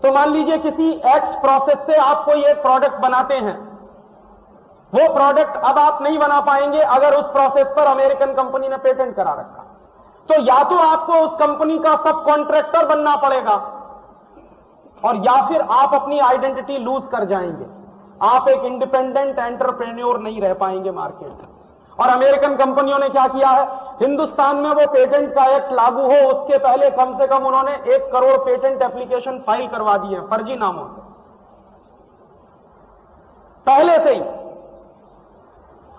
तो मान लीजिए किसी एक्स प्रोसेस से आप कोई एक प्रोडक्ट बनाते हैं, वो प्रोडक्ट अब आप नहीं बना पाएंगे अगर उस प्रोसेस पर अमेरिकन कंपनी ने पेटेंट करा रखा। तो या तो आपको उस कंपनी का सब कॉन्ट्रैक्टर बनना पड़ेगा और या फिर आप अपनी आइडेंटिटी लूज कर जाएंगे। आप एक इंडिपेंडेंट एंटरप्रेन्योर नहीं रह पाएंगे मार्केट में। और अमेरिकन कंपनियों ने क्या किया है, हिंदुस्तान में वो पेटेंट का एक्ट लागू हो उसके पहले कम से कम उन्होंने 1 करोड़ पेटेंट एप्लीकेशन फाइल करवा दिए हैं फर्जी नामों से, पहले से ही।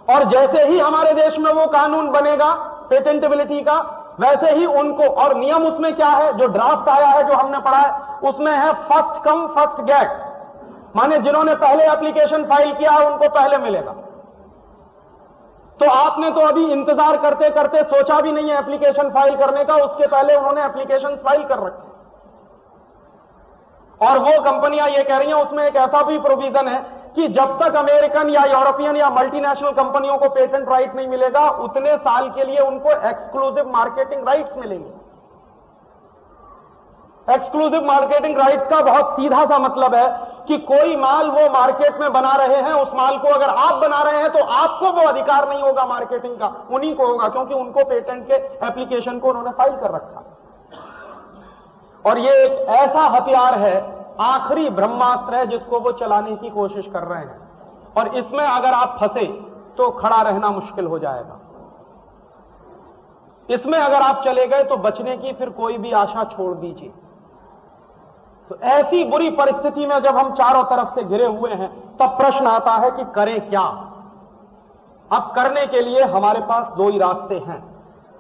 और जैसे ही हमारे देश में वो कानून बनेगा पेटेंटेबिलिटी का, वैसे ही उनको, और नियम उसमें क्या है, जो ड्राफ्ट आया है जो हमने पढ़ा है उसमें है फर्स्ट कम फर्स्ट गेट, माने जिन्होंने पहले एप्लीकेशन फाइल किया है उनको पहले मिलेगा। तो आपने तो अभी इंतजार करते करते सोचा भी नहीं है एप्लीकेशन फाइल करने का, उसके पहले उन्होंने एप्लीकेशन फाइल कर रखे। और वो कंपनियां ये कह रही हैं, उसमें एक ऐसा भी प्रोविजन है कि जब तक अमेरिकन या यूरोपियन या मल्टीनेशनल कंपनियों को पेटेंट राइट नहीं मिलेगा उतने साल के लिए उनको एक्सक्लूसिव मार्केटिंग राइट्स मिलेंगे। एक्सक्लूसिव मार्केटिंग राइट्स का बहुत सीधा सा मतलब है कि कोई माल वो मार्केट में बना रहे हैं, उस माल को अगर आप बना रहे हैं तो आपको वो अधिकार नहीं होगा मार्केटिंग का, उन्हीं को होगा, क्योंकि उनको पेटेंट के एप्लीकेशन को उन्होंने फाइल कर रखा। और ये एक ऐसा हथियार है, आखिरी ब्रह्मास्त्र है जिसको वो चलाने की कोशिश कर रहे हैं। और इसमें अगर आप फंसे तो खड़ा रहना मुश्किल हो जाएगा। इसमें अगर आप चले गए तो बचने की फिर कोई भी आशा छोड़ दीजिए। तो ऐसी बुरी परिस्थिति में जब हम चारों तरफ से घिरे हुए हैं तब प्रश्न आता है कि करें क्या। अब करने के लिए हमारे पास 2 ही रास्ते हैं।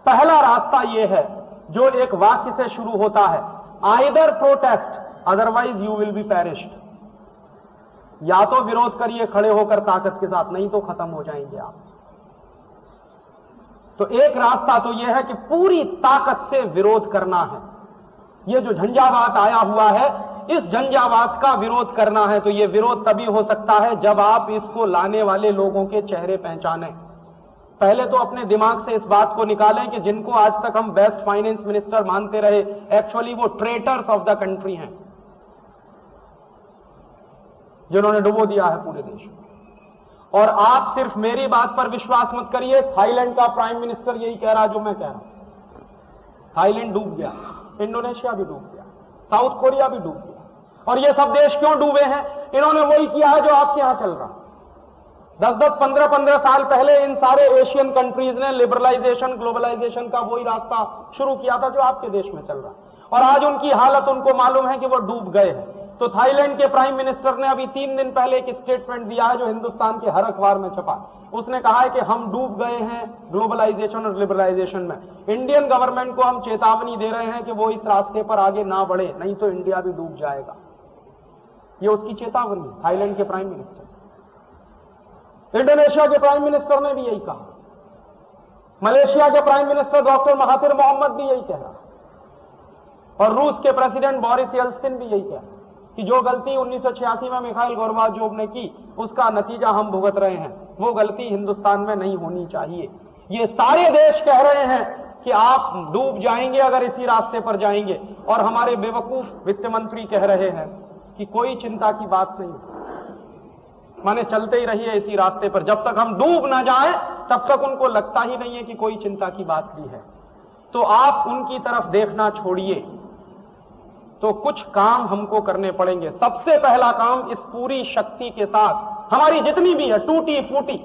पहला रास्ता यह है जो एक वाक्य से शुरू होता है, either protest otherwise you will be perished. या तो विरोध करिए खड़े होकर ताकत के साथ, नहीं तो खत्म हो जाएंगे आप। तो एक रास्ता तो यह है कि पूरी ताकत से विरोध करना है। ये जो झंझावात आया हुआ है, इस झंझावात का विरोध करना है। तो ये विरोध तभी हो सकता है जब आप इसको लाने वाले लोगों के चेहरे पहचानें। पहले तो अपने दिमाग से इस बात को निकालें कि जिनको आज तक हम बेस्ट फाइनेंस मिनिस्टर मानते रहे, एक्चुअली वो ट्रेटर्स ऑफ द कंट्री हैं, जिन्होंने डुबो दिया है पूरे देश को। और आप सिर्फ मेरी बात पर विश्वास मत करिए, थाईलैंड का प्राइम मिनिस्टर यही कह रहा जो मैं कह रहा हूं। थाईलैंड डूब गया, इंडोनेशिया भी डूब गया, साउथ कोरिया भी डूब गया। और ये सब देश क्यों डूबे हैं? इन्होंने वही किया है जो आपके यहां चल रहा। 10-10, 15-15 साल पहले इन सारे एशियन कंट्रीज ने लिबरलाइजेशन, ग्लोबलाइजेशन का वही रास्ता शुरू किया था जो आपके देश में चल रहा। और आज उनकी हालत उनको मालूम है कि वो डूब गए हैं। तो थाईलैंड के प्राइम मिनिस्टर ने अभी 3 दिन पहले एक स्टेटमेंट दिया है जो हिंदुस्तान के हर अखबार में छपा। उसने कहा है कि हम डूब गए हैं ग्लोबलाइजेशन और लिबरलाइजेशन में। इंडियन गवर्नमेंट को हम चेतावनी दे रहे हैं कि वो इस रास्ते पर आगे ना बढ़े, नहीं तो इंडिया भी डूब जाएगा। ये उसकी चेतावनी, थाईलैंड के प्राइम मिनिस्टर। इंडोनेशिया के प्राइम मिनिस्टर ने भी यही कहा। मलेशिया के prime minister doctor Mahathir Mohamad भी यही कह रहा। और रूस के प्रेसिडेंट बोरिस येल्त्सिन भी यही कह रहा कि जो गलती 1986 में मिखाइल गोर्बाचोव ने की उसका नतीजा हम भुगत रहे हैं, वो गलती हिंदुस्तान में नहीं होनी चाहिए। ये सारे देश कह रहे हैं कि आप डूब जाएंगे अगर इसी रास्ते पर जाएंगे। और हमारे बेवकूफ वित्त मंत्री कह रहे हैं कि कोई चिंता की बात नहीं, माने चलते ही रहिए इसी रास्ते पर, जब तक हम डूब ना जाएं तब तक उनको लगता ही नहीं है कि कोई चिंता की बात भी है। तो आप उनकी तरफ देखना छोड़िए। तो कुछ काम हमको करने पड़ेंगे। सबसे पहला काम, इस पूरी शक्ति के साथ हमारी जितनी भी है टूटी फूटी,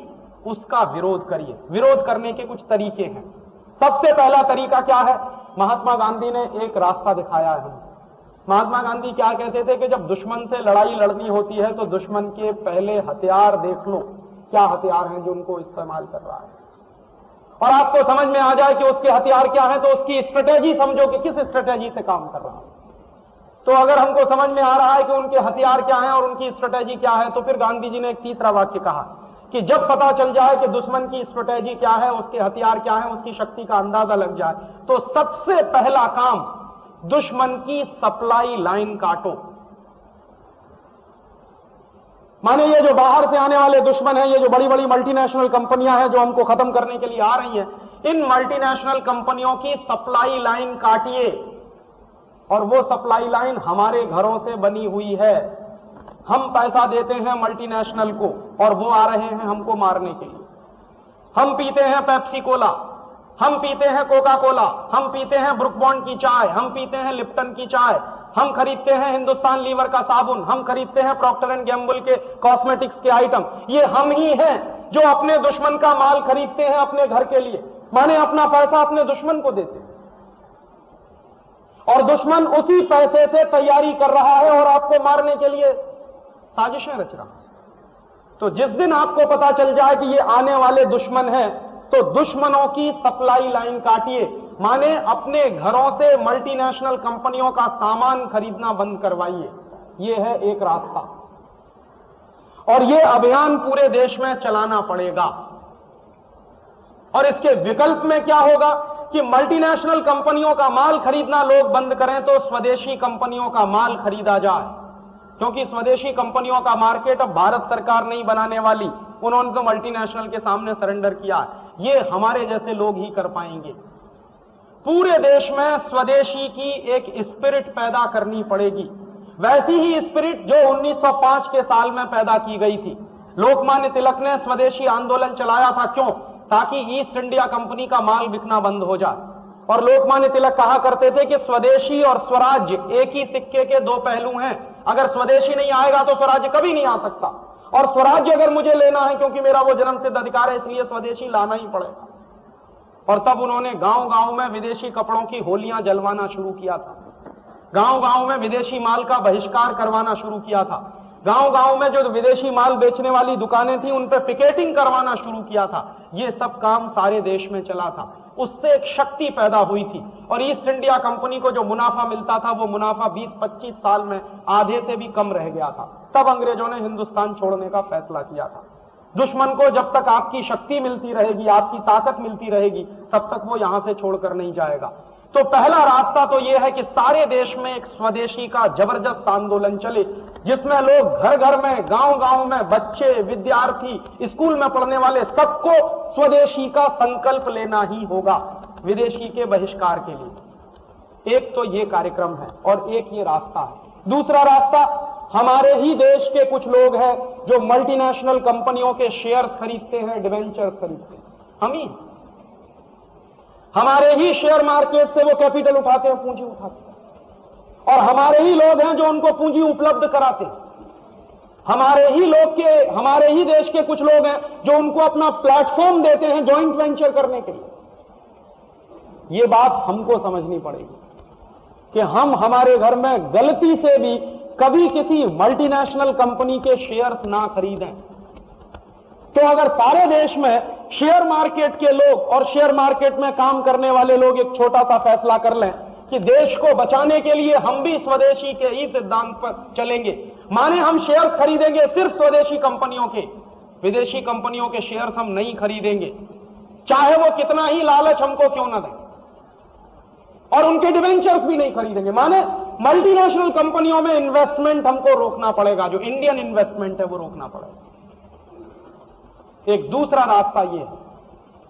उसका विरोध करिए। विरोध करने के कुछ तरीके हैं। सबसे पहला तरीका क्या है? महात्मा गांधी ने एक रास्ता दिखाया है हमको। महात्मा गांधी क्या कहते थे कि जब दुश्मन से लड़ाई लड़नी होती है तो दुश्मन के पहले हथियार देख लो, क्या हथियार हैं जो उनको इस्तेमाल कर रहा है, और आपको समझ में आ जाए कि उसके हथियार क्या हैं तो उसकी स्ट्रेटेजी समझो कि किस स्ट्रेटेजी से काम कर रहा है। तो अगर हमको समझ में आ रहा है कि उनके हथियार क्या हैं और उनकी स्ट्रेटेजी क्या है, तो फिर गांधी जी ने एक तीसरा वाक्य कहा कि जब पता चल जाए कि दुश्मन की स्ट्रेटेजी क्या है, उसके हथियार क्या है, उसकी शक्ति का अंदाजा लग जाए, तो सबसे पहला काम दुश्मन की सप्लाई लाइन काटो। माने ये जो बाहर से आने वाले दुश्मन हैं, ये जो बड़ी बड़ी मल्टीनेशनल कंपनियां हैं जो हमको खत्म करने के लिए आ रही हैं, इन मल्टीनेशनल कंपनियों की सप्लाई लाइन काटिए। और वो सप्लाई लाइन हमारे घरों से बनी हुई है। हम पैसा देते हैं मल्टीनेशनल को और वो आ रहे हैं हमको मारने के लिए। हम पीते हैं पेप्सी कोला, हम पीते हैं कोका कोला, हम पीते हैं ब्रुक बॉन्ड की चाय, हम पीते हैं लिप्टन की चाय, हम खरीदते हैं हिंदुस्तान लीवर का साबुन, हम खरीदते हैं प्रॉक्टर एंड गैम्बल के कॉस्मेटिक्स के आइटम। ये हम ही हैं जो अपने दुश्मन का माल खरीदते हैं अपने घर के लिए, माने अपना पैसा अपने दुश्मन को देते हैं, और दुश्मन उसी पैसे से तैयारी कर रहा है और आपको मारने के लिए साजिशें रच रहा है। तो जिस दिन आपको पता चल जाए कि ये आने वाले दुश्मन हैं, तो दुश्मनों की सप्लाई लाइन काटिए, माने अपने घरों से मल्टीनेशनल कंपनियों का सामान खरीदना बंद करवाइए। यह है एक रास्ता, और यह अभियान पूरे देश में चलाना पड़ेगा। और इसके विकल्प में क्या होगा कि मल्टीनेशनल कंपनियों का माल खरीदना लोग बंद करें तो स्वदेशी कंपनियों का माल खरीदा जाए, क्योंकि स्वदेशी कंपनियों का मार्केट अब भारत सरकार नहीं बनाने वाली, उन्होंने तो मल्टीनेशनल के सामने सरेंडर किया। ये हमारे जैसे लोग ही कर पाएंगे। पूरे देश में स्वदेशी की एक स्पिरिट पैदा करनी पड़ेगी, वैसी ही स्पिरिट जो 1905 के साल में पैदा की गई थी। लोकमान्य तिलक ने स्वदेशी आंदोलन चलाया था, क्यों? ताकि ईस्ट इंडिया कंपनी का माल बिकना बंद हो जाए। और लोकमान्य तिलक कहा करते थे कि स्वदेशी और स्वराज्य एक ही सिक्के के दो पहलू हैं, अगर स्वदेशी नहीं आएगा तो स्वराज्य कभी नहीं आ सकता, और स्वराज्य अगर मुझे लेना है क्योंकि मेरा वो जन्मसिद्ध अधिकार है, इसलिए स्वदेशी लाना ही पड़ेगा। और तब उन्होंने गांव-गांव में विदेशी कपड़ों की होलियां जलवाना शुरू किया था, गांव-गांव में विदेशी माल का बहिष्कार करवाना शुरू किया था, गांव-गांव में जो विदेशी माल बेचने वाली दुकानें थी उन पर पिकेटिंग करवाना शुरू किया था। ये सब काम सारे देश में चला था, उससे एक शक्ति पैदा हुई थी। और ईस्ट इंडिया कंपनी को जो मुनाफा मिलता था वो मुनाफा 20-25 साल में आधे से भी कम रह गया था। तब अंग्रेजों ने हिंदुस्तान छोड़ने का फैसला किया था। दुश्मन को जब तक आपकी शक्ति मिलती रहेगी, आपकी ताकत मिलती रहेगी, तब तक वो यहां से छोड़कर नहीं जाएगा। तो पहला रास्ता तो यह है कि सारे देश में एक स्वदेशी का जबरदस्त आंदोलन चले, जिसमें लोग घर घर में, गांव-गांव में, बच्चे, विद्यार्थी, स्कूल में पढ़ने वाले सबको स्वदेशी का संकल्प लेना ही होगा विदेशी के बहिष्कार के लिए। एक तो ये कार्यक्रम है और एक ये रास्ता है। दूसरा रास्ता, हमारे ही देश के कुछ लोग हैं जो मल्टीनेशनल कंपनियों के शेयर्स खरीदते हैं, डिवेंचर्स खरीदते हैं, हम ही। हमारे ही शेयर मार्केट से वो कैपिटल उठाते हैं, पूंजी उठाते हैं, और हमारे ही लोग हैं जो उनको पूंजी उपलब्ध कराते हैं। हमारे ही देश के कुछ लोग हैं जो उनको अपना प्लेटफॉर्म देते हैं जॉइंट वेंचर करने के लिए। ये बात हमको समझनी पड़ेगी कि हम हमारे घर में गलती से भी कभी किसी मल्टीनेशनल कंपनी के शेयर्स ना खरीदें। तो अगर सारे देश में शेयर मार्केट के लोग और शेयर मार्केट में काम करने वाले लोग एक छोटा सा फैसला कर लें कि देश को बचाने के लिए हम भी स्वदेशी के ही सिद्धांत पर चलेंगे, माने हम शेयर्स खरीदेंगे सिर्फ स्वदेशी कंपनियों के, विदेशी कंपनियों के शेयर्स हम नहीं खरीदेंगे, चाहे वो कितना ही लालच हमको क्यों ना दें, और उनके डिवेंचर्स भी नहीं खरीदेंगे। माने मल्टीनेशनल कंपनियों में इन्वेस्टमेंट हमको रोकना पड़ेगा, जो इंडियन इन्वेस्टमेंट है वो रोकना पड़ेगा। एक दूसरा रास्ता ये है,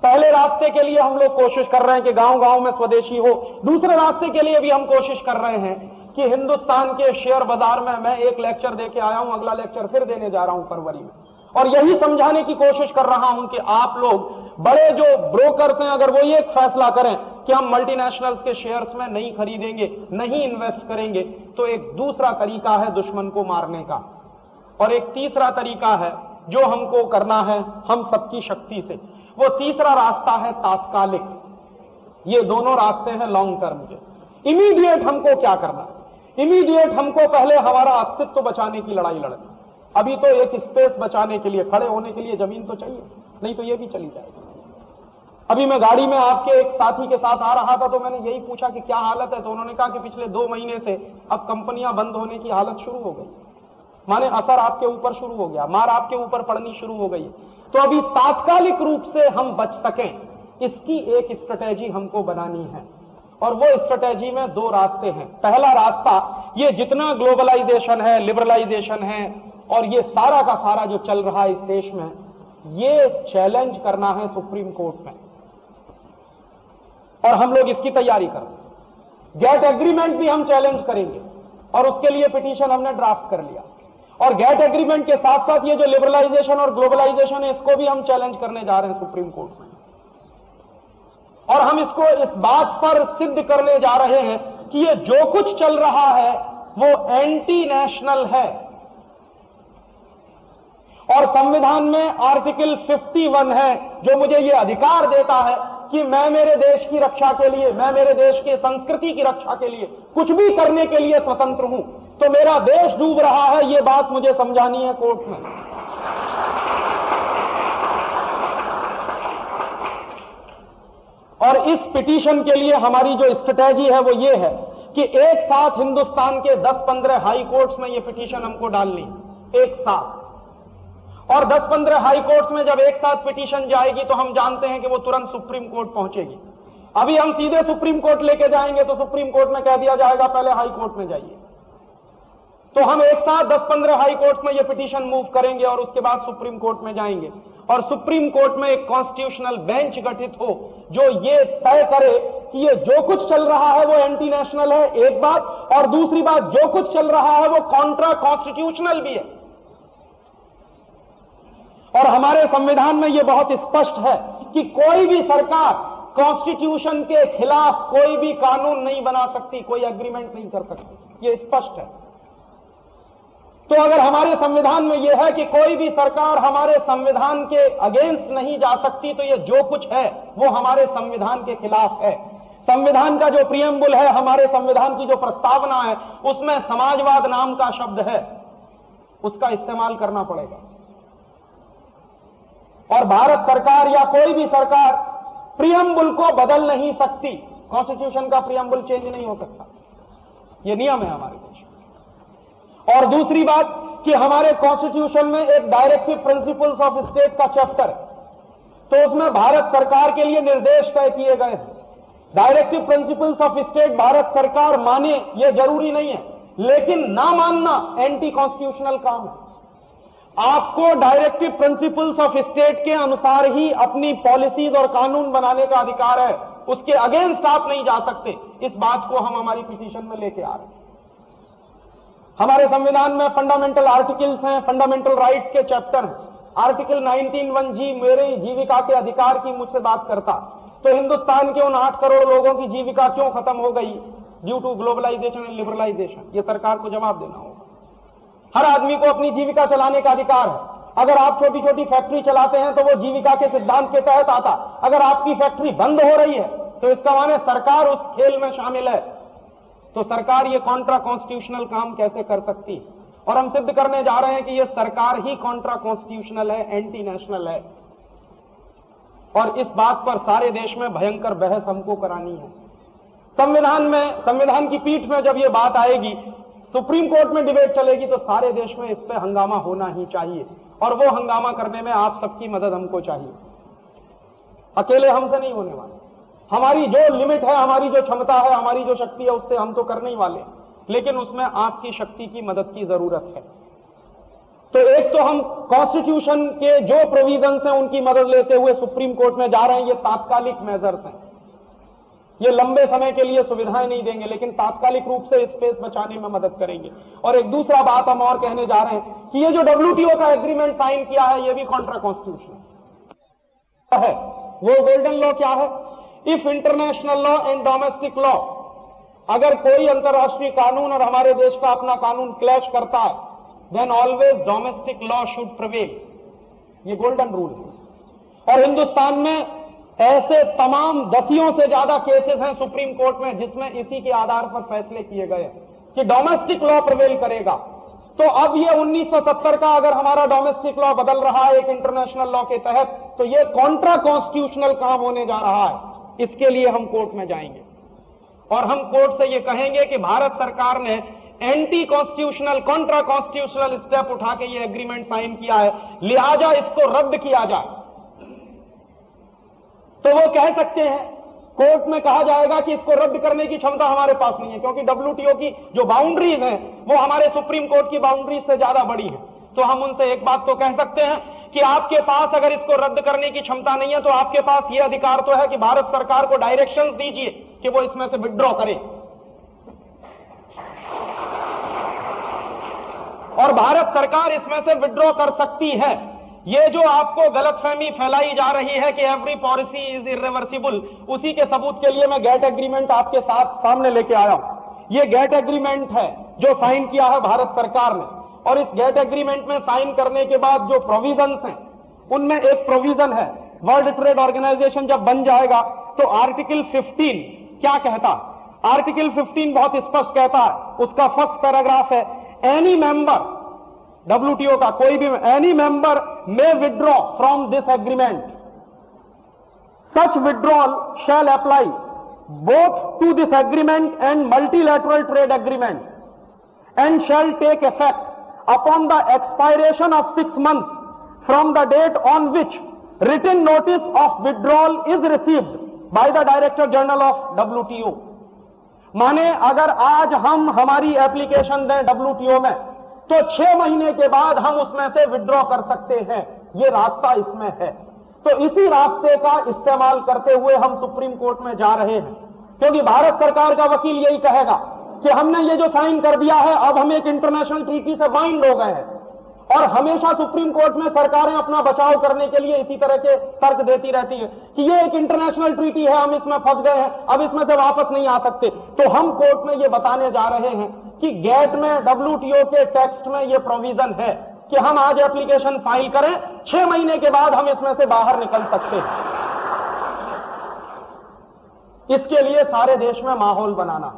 पहले रास्ते के लिए हम लोग कोशिश कर रहे हैं कि गांव-गांव में स्वदेशी हो, दूसरे रास्ते के लिए भी हम कोशिश कर रहे हैं कि हिंदुस्तान के शेयर बाजार में, मैं एक लेक्चर देके आया हूं, अगला लेक्चर फिर देने जा रहा हूं फरवरी में, और यही समझाने की कोशिश कर रहा हूं कि आप लोग बड़े जो ब्रोकर्स हैं, अगर वो ये एक फैसला करें कि हम मल्टीनेशनल्स के शेयर्स में नहीं खरीदेंगे, नहीं इन्वेस्ट करेंगे, तो एक दूसरा तरीका है दुश्मन को मारने का। और एक तीसरा तरीका है जो हमको करना है हम सबकी शक्ति से, वो तीसरा रास्ता है तात्कालिक। ये दोनों रास्ते हैं लॉन्ग टर्म के। इमीडिएट हमको क्या करना है? इमीडिएट हमको पहले हमारा अस्तित्व बचाने की लड़ाई लड़नी। अभी तो एक स्पेस बचाने के लिए, खड़े होने के लिए जमीन तो चाहिए, नहीं तो ये भी चली जाएगी। अभी मैं गाड़ी में आपके एक साथी के साथ आ रहा था तो मैंने यही पूछा कि क्या हालत है, तो उन्होंने कहा कि पिछले 2 महीने से अब कंपनियां बंद होने की हालत शुरू हो गई, माने असर आपके ऊपर शुरू हो गया, मार आपके ऊपर पड़नी शुरू हो गई। तो अभी तात्कालिक रूप से हम बच सकें, इसकी एक स्ट्रेटेजी हमको बनानी है, और वो स्ट्रेटेजी में 2 रास्ते हैं। पहला रास्ता, ये जितना ग्लोबलाइजेशन है, लिबरलाइजेशन है, और ये सारा का सारा जो चल रहा है इस देश में, ये चैलेंज करना है सुप्रीम कोर्ट में, और हम लोग इसकी तैयारी कर रहे हैं। गेट एग्रीमेंट भी हम चैलेंज करेंगे, और उसके लिए पिटीशन हमने ड्राफ्ट कर लिया। और गेट एग्रीमेंट के साथ साथ ये जो लिबरलाइजेशन और ग्लोबलाइजेशन है, इसको भी हम चैलेंज करने जा रहे हैं सुप्रीम कोर्ट में, और हम इसको इस बात पर सिद्ध करने जा रहे हैं कि ये जो कुछ चल रहा है वो एंटी नेशनल है। और संविधान में आर्टिकल 51 है जो मुझे ये अधिकार देता है कि मैं मेरे देश की रक्षा के लिए, मैं मेरे देश की संस्कृति की रक्षा के लिए कुछ भी करने के लिए स्वतंत्र हूं। तो मेरा देश डूब रहा है, ये बात मुझे समझानी है कोर्ट में। और इस पिटीशन के लिए हमारी जो स्ट्रेटेजी है वो ये है कि एक साथ हिंदुस्तान के 10-15 हाई कोर्ट्स में ये पिटीशन हमको डालनी एक साथ। और 10-15 हाई कोर्ट्स में जब एक साथ पिटीशन जाएगी तो हम जानते हैं कि वो तुरंत सुप्रीम कोर्ट पहुंचेगी। अभी हम सीधे सुप्रीम कोर्ट लेके जाएंगे तो सुप्रीम कोर्ट में कह दिया जाएगा पहले हाई कोर्ट में जाइए। तो हम एक साथ 10-15 हाई कोर्ट में ये पिटीशन मूव करेंगे और उसके बाद सुप्रीम कोर्ट में जाएंगे। और सुप्रीम कोर्ट में एक कॉन्स्टिट्यूशनल बेंच गठित हो जो ये तय करे कि ये जो कुछ चल रहा है वो एंटी नेशनल है, एक बात, और दूसरी बात जो कुछ चल रहा है वो कॉन्ट्रा कॉन्स्टिट्यूशनल भी है। और हमारे संविधान में यह बहुत स्पष्ट है कि कोई भी सरकार कॉन्स्टिट्यूशन के खिलाफ कोई भी कानून नहीं बना सकती, कोई एग्रीमेंट नहीं कर सकती, यह स्पष्ट है। तो अगर हमारे संविधान में यह है कि कोई भी सरकार हमारे संविधान के अगेंस्ट नहीं जा सकती, तो यह जो कुछ है वो हमारे संविधान के खिलाफ है। संविधान का जो प्रियम्बुल है, हमारे संविधान की जो प्रस्तावना है, उसमें समाजवाद नाम का शब्द है, उसका इस्तेमाल करना पड़ेगा। और भारत सरकार या कोई भी सरकार प्रियम्बुल को बदल नहीं सकती। कॉन्स्टिट्यूशन का प्रियम्बुल चेंज नहीं हो सकता, यह नियम है हमारे देश में। और दूसरी बात कि हमारे कॉन्स्टिट्यूशन में एक डायरेक्टिव प्रिंसिपल्स ऑफ स्टेट का चैप्टर है, तो उसमें भारत सरकार के लिए निर्देश तय किए गए हैं। Directive principles of state Bharat सरकार माने यह जरूरी नहीं है, लेकिन ना मानना एंटी कॉन्स्टिट्यूशनल काम है। आपको डायरेक्टिव प्रिंसिपल्स ऑफ स्टेट के अनुसार ही अपनी पॉलिसीज और कानून बनाने का अधिकार है, उसके अगेंस्ट आप नहीं जा सकते। इस बात को हम हमारी पिटीशन में लेके आ रहे हैं। हमारे संविधान में फंडामेंटल आर्टिकल्स हैं, फंडामेंटल राइट्स के चैप्टर हैं। आर्टिकल 19(1)G मेरे जीविका के अधिकार की मुझसे बात करता, तो हिंदुस्तान के उन 8 करोड़ लोगों की जीविका क्यों खत्म हो गई due to globalisation and liberalisation, यह सरकार को जवाब देना होगा। हर आदमी को अपनी जीविका चलाने का अधिकार है। अगर आप छोटी छोटी फैक्ट्री चलाते हैं तो वो जीविका के सिद्धांत के तहत आता। अगर आपकी फैक्ट्री बंद हो रही है तो इसका माने सरकार उस खेल में शामिल है। तो सरकार ये कॉन्ट्रा कॉन्स्टिट्यूशनल काम कैसे कर सकती है? और हम सिद्ध करने जा रहे हैं कि ये सरकार ही कॉन्ट्रा कॉन्स्टिट्यूशनल है, एंटी नेशनल है। और इस बात पर सारे देश में भयंकर बहस हमको करानी है। संविधान की पीठ में जब ये बात आएगी, सुप्रीम कोर्ट में डिबेट चलेगी, तो सारे देश में इस पे हंगामा होना ही चाहिए। और वो हंगामा करने में आप सबकी मदद हमको चाहिए, अकेले हमसे नहीं होने वाले। हमारी जो लिमिट है, हमारी जो क्षमता है, हमारी जो शक्ति है, उससे हम तो करने ही वाले, लेकिन उसमें आपकी शक्ति की मदद की जरूरत है। तो एक तो हम कॉन्स्टिट्यूशन के जो प्रोविजंस हैं उनकी मदद लेते हुए सुप्रीम कोर्ट में जा रहे हैं। ये तात्कालिक मेजर्स हैं, ये लंबे समय के लिए सुविधाएं नहीं देंगे, लेकिन तात्कालिक रूप से स्पेस बचाने में मदद करेंगे। और एक दूसरा बात हम और कहने जा रहे हैं कि ये जो WTO का एग्रीमेंट साइन किया है, ये भी कॉन्ट्रा कॉन्स्टिट्यूशनल है। वो गोल्डन लॉ क्या है? If international law and domestic law, अगर कोई अंतर्राष्ट्रीय कानून और हमारे देश का अपना कानून क्लैश करता है, then always domestic law should prevail. ये गोल्डन रूल है। और हिंदुस्तान में ऐसे तमाम दसियों से ज्यादा केसेस हैं सुप्रीम कोर्ट में जिसमें इसी के आधार पर फैसले किए गए कि डोमेस्टिक लॉ प्रिवेल करेगा। तो अब ये 1970 का अगर हमारा डोमेस्टिक लॉ बदल रहा है एक इंटरनेशनल लॉ के तहत, तो ये कॉन्ट्रा कॉन्स्टिट्यूशनल काम होने जा रहा है। इसके लिए हम कोर्ट में जाएंगे और हम कोर्ट से ये कहेंगे कि भारत सरकार ने anti constitutional, Contra constitutional step उठा के ये एग्रीमेंट साइन किया है, लिहाजा इसको रद्द किया जाए। तो वो कह सकते हैं, कोर्ट में कहा जाएगा कि इसको रद्द करने की क्षमता हमारे पास नहीं है, क्योंकि WTO की जो बाउंड्रीज हैं वो हमारे सुप्रीम कोर्ट की बाउंड्रीज से ज्यादा बड़ी है। तो हम उनसे एक बात तो कह सकते हैं कि आपके पास अगर इसको रद्द करने की क्षमता नहीं है, तो आपके पास यह अधिकार तो है कि भारत सरकार को डायरेक्शंस दीजिए कि वो इसमें से विड्रॉ करे। और भारत सरकार इसमें से विड्रॉ कर सकती है। ये जो आपको गलतफहमी फैलाई जा रही है कि एवरी पॉलिसी इज इरिवर्सिबल, उसी के सबूत के लिए मैं गेट एग्रीमेंट आपके साथ सामने लेके आया हूं। ये गेट एग्रीमेंट है, जो साइन किया है भारत सरकार ने, और इस गेट एग्रीमेंट में साइन करने के बाद जो प्रोविजंस हैं, उनमें एक प्रोविजन है, वर्ल्ड ट्रेड ऑर्गेनाइजेशन जब बन जाएगा तो आर्टिकल 15 क्या कहता है? आर्टिकल 15 बहुत स्पष्ट कहता है, उसका फर्स्ट पैराग्राफ है, एनी मेंबर, WTO का कोई भी, any member may withdraw from this agreement, such withdrawal shall apply both to this agreement and multilateral trade agreement and shall take effect upon the expiration of 6 months from the date on which written notice of withdrawal is received by the Director General of WTO. माने अगर आज हम हमारी application दें WTO में तो 6 महीने के बाद हम उसमें से विड्रॉ कर सकते हैं, ये रास्ता इसमें है। तो इसी रास्ते का इस्तेमाल करते हुए हम सुप्रीम कोर्ट में जा रहे हैं, क्योंकि भारत सरकार का वकील यही कहेगा कि हमने ये जो साइन कर दिया है, अब हम एक इंटरनेशनल ट्रीटी से बाइंड हो गए हैं, और हमेशा सुप्रीम कोर्ट में सरकारें अपना बचाव करने के लिए इसी तरह के तर्क देती रहती है कि ये एक इंटरनेशनल ट्रीटी है, हम इसमें फंस गए हैं, अब इसमें से वापस नहीं आ सकते। तो हम कोर्ट में ये बताने जा रहे हैं कि गेट में, WTO के टेक्स्ट में ये प्रोविजन है कि हम आज एप्लीकेशन फाइल करें, 6 महीने के बाद हम इसमें से बाहर निकल सकते हैं। इसके लिए सारे देश में माहौल बनाना।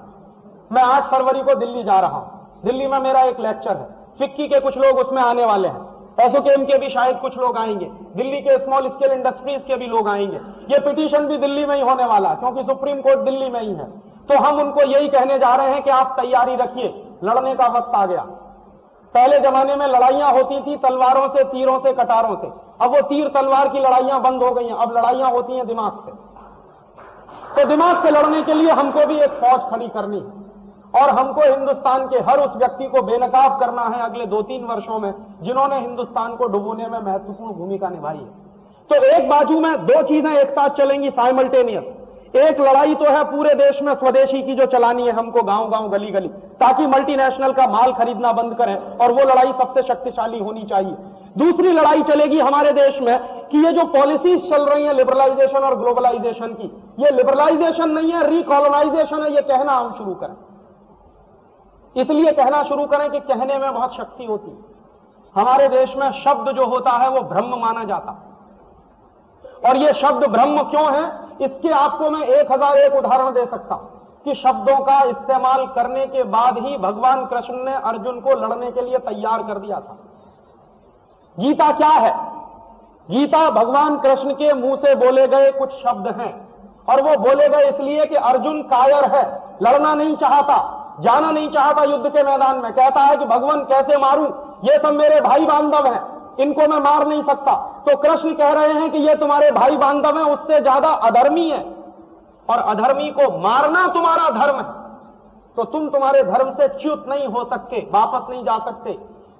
मैं 8 फरवरी को दिल्ली जा रहा हूं, दिल्ली में मेरा एक लेक्चर है, फिक्की के कुछ लोग उसमें आने वाले हैं, एसोकेम के भी शायद कुछ लोग आएंगे, दिल्ली के स्मॉल स्केल इंडस्ट्रीज के भी लोग आएंगे। ये पिटीशन भी दिल्ली में ही होने वाला, क्योंकि सुप्रीम कोर्ट दिल्ली में ही है। तो हम उनको यही कहने जा रहे हैं कि आप तैयारी रखिए, लड़ने का वक्त आ गया। पहले जमाने में लड़ाइयां होती थी तलवारों से, तीरों से, कटारों से, अब वो तीर तलवार की लड़ाइयां बंद हो गई हैं, अब लड़ाइयां होती हैं दिमाग से। तो दिमाग से लड़ने के लिए हमको भी एक फौज खड़ी करनी है, और हमको हिंदुस्तान के हर उस व्यक्ति को बेनकाब करना है अगले 2-3 वर्षों में जिन्होंने हिंदुस्तान को डुबोने में महत्वपूर्ण भूमिका निभाई है। तो एक बाजू में 2 चीजें एक साथ चलेंगी साइमल्टेनियस। एक लड़ाई तो है पूरे देश में स्वदेशी की जो चलानी है हमको, गांव-गांव, गली-गली, ताकि मल्टीनेशनल का माल खरीदना बंद करें, और वो लड़ाई सबसे शक्तिशाली होनी चाहिए। दूसरी लड़ाई चलेगी हमारे देश में कि ये जो पॉलिसीज चल रही हैं लिबरलाइजेशन और ग्लोबलाइजेशन की, ये लिबरलाइजेशन नहीं है, रिकॉलोनाइजेशन है, ये कहना हम शुरू करें। इसलिए कहना शुरू करें कि कहने में बहुत शक्ति होती है। हमारे देश में शब्द जो होता है वो ब्रह्म माना जाता है, और ये शब्द ब्रह्म क्यों है, इसके आपको मैं 1001 उदाहरण दे सकता हूं कि शब्दों का इस्तेमाल करने के बाद ही भगवान कृष्ण ने अर्जुन को लड़ने के लिए तैयार कर दिया था। गीता क्या है? गीता भगवान कृष्ण के मुंह से बोले गए कुछ शब्द हैं, और वो बोले गए इसलिए कि अर्जुन कायर है, लड़ना नहीं चाहता, जाना नहीं चाहता युद्ध के मैदान में, कहता है कि भगवान कैसे मारूं, ये सब मेरे भाई बांधव हैं, इनको मैं मार नहीं सकता। तो कृष्ण कह रहे हैं कि ये तुम्हारे भाई बांधव हैं, उससे ज्यादा अधर्मी है, और अधर्मी को मारना तुम्हारा धर्म है, तो तुम तुम्हारे धर्म से च्युत नहीं हो सकते, वापस नहीं जा सकते।